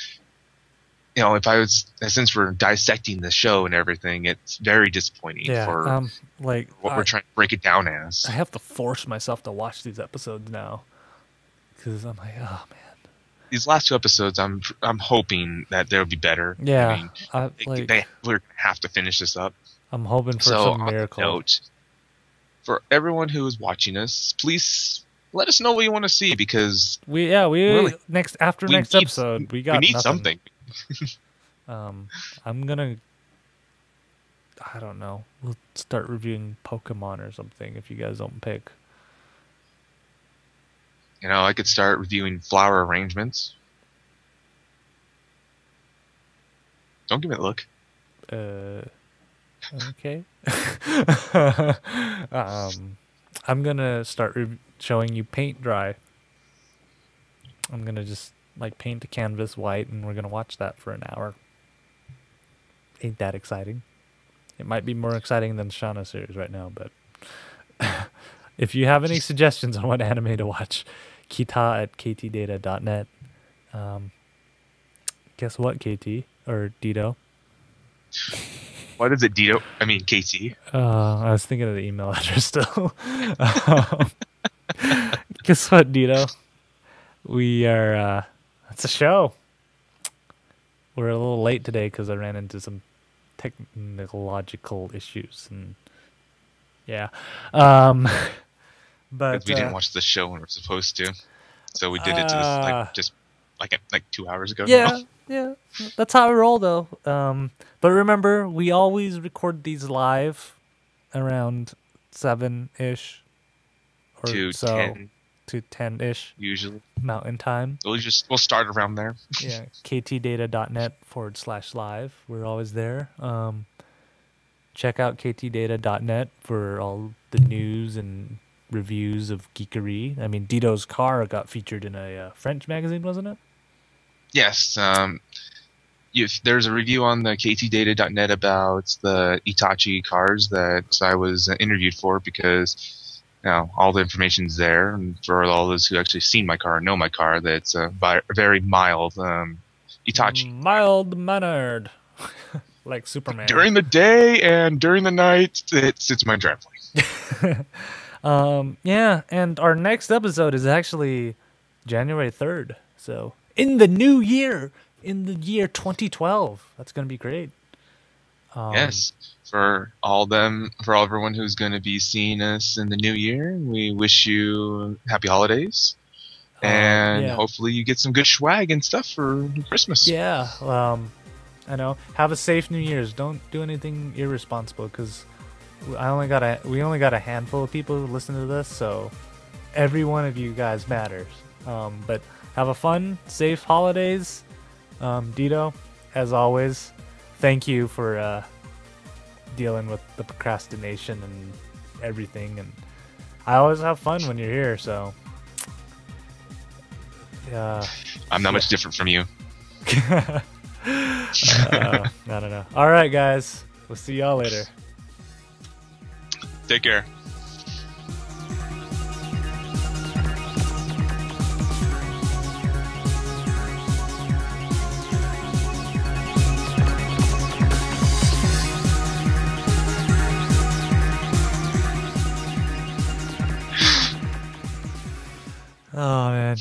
B: since we're dissecting the show and everything, it's very disappointing for what we're trying to break it down as.
A: I have to force myself to watch these episodes now because I'm like, oh man.
B: These last 2 episodes, I'm hoping that they'll be better.
A: Yeah,
B: I mean, we're gonna have to finish this up.
A: I'm hoping for some miracle.
B: Note, for everyone who is watching us, please let us know what you want to see because
A: next episode we got
B: need
A: nothing.
B: something.
A: I'm gonna, I don't know. We'll start reviewing Pokemon or something if you guys don't pick.
B: I could start reviewing flower arrangements. Don't give me a look.
A: Okay. I'm gonna start showing you paint dry. I'm gonna just paint the canvas white, and we're gonna watch that for an hour. Ain't that exciting? It might be more exciting than the Shauna series right now, but if you have any suggestions on what anime to watch, Kita at Ktdata.net. Guess what, KT or Deedo?
B: What is it, Deedo? I mean, KT.
A: I was thinking of the email address still. Guess what, Deedo? We are. It's a show. We're a little late today because I ran into some technological issues, and yeah. But
B: we didn't watch the show when we're supposed to, so we did it just 2 hours ago.
A: Yeah, yeah, that's how we roll though. But remember, we always record these live around 7-ish or
B: to
A: so
B: 10
A: to 10-ish
B: usually
A: Mountain Time.
B: We'll start around there.
A: Yeah, ktdata.net/live. We're always there. Check out ktdata.net for all the news and reviews of geekery. I mean, Deedo's car got featured in a French magazine, wasn't it?
B: Yes. If there's a review on the Ktdata.net about the Itachi cars that I was interviewed for, because all the information's there, and for all those who actually seen my car and know my car, that's a very mild Itachi.
A: Mild mannered, like Superman.
B: During the day and during the night, it's my driveway.
A: Yeah, and our next episode is actually January 3rd. So in the new year, in the year 2012. That's going to be great.
B: Yes. For everyone who's going to be seeing us in the new year, we wish you happy holidays. And hopefully you get some good swag and stuff for Christmas.
A: Yeah. I know. Have a safe New Year's. Don't do anything irresponsible, because we only got a handful of people who listen to this, so every one of you guys matters. But have a fun, safe holidays. Deedo, as always, thank you for dealing with the procrastination and everything. And I always have fun when you're here, so
B: I'm not much different from you.
A: I don't know. All right, guys. We'll see y'all later.
B: Take care.
A: Oh, man.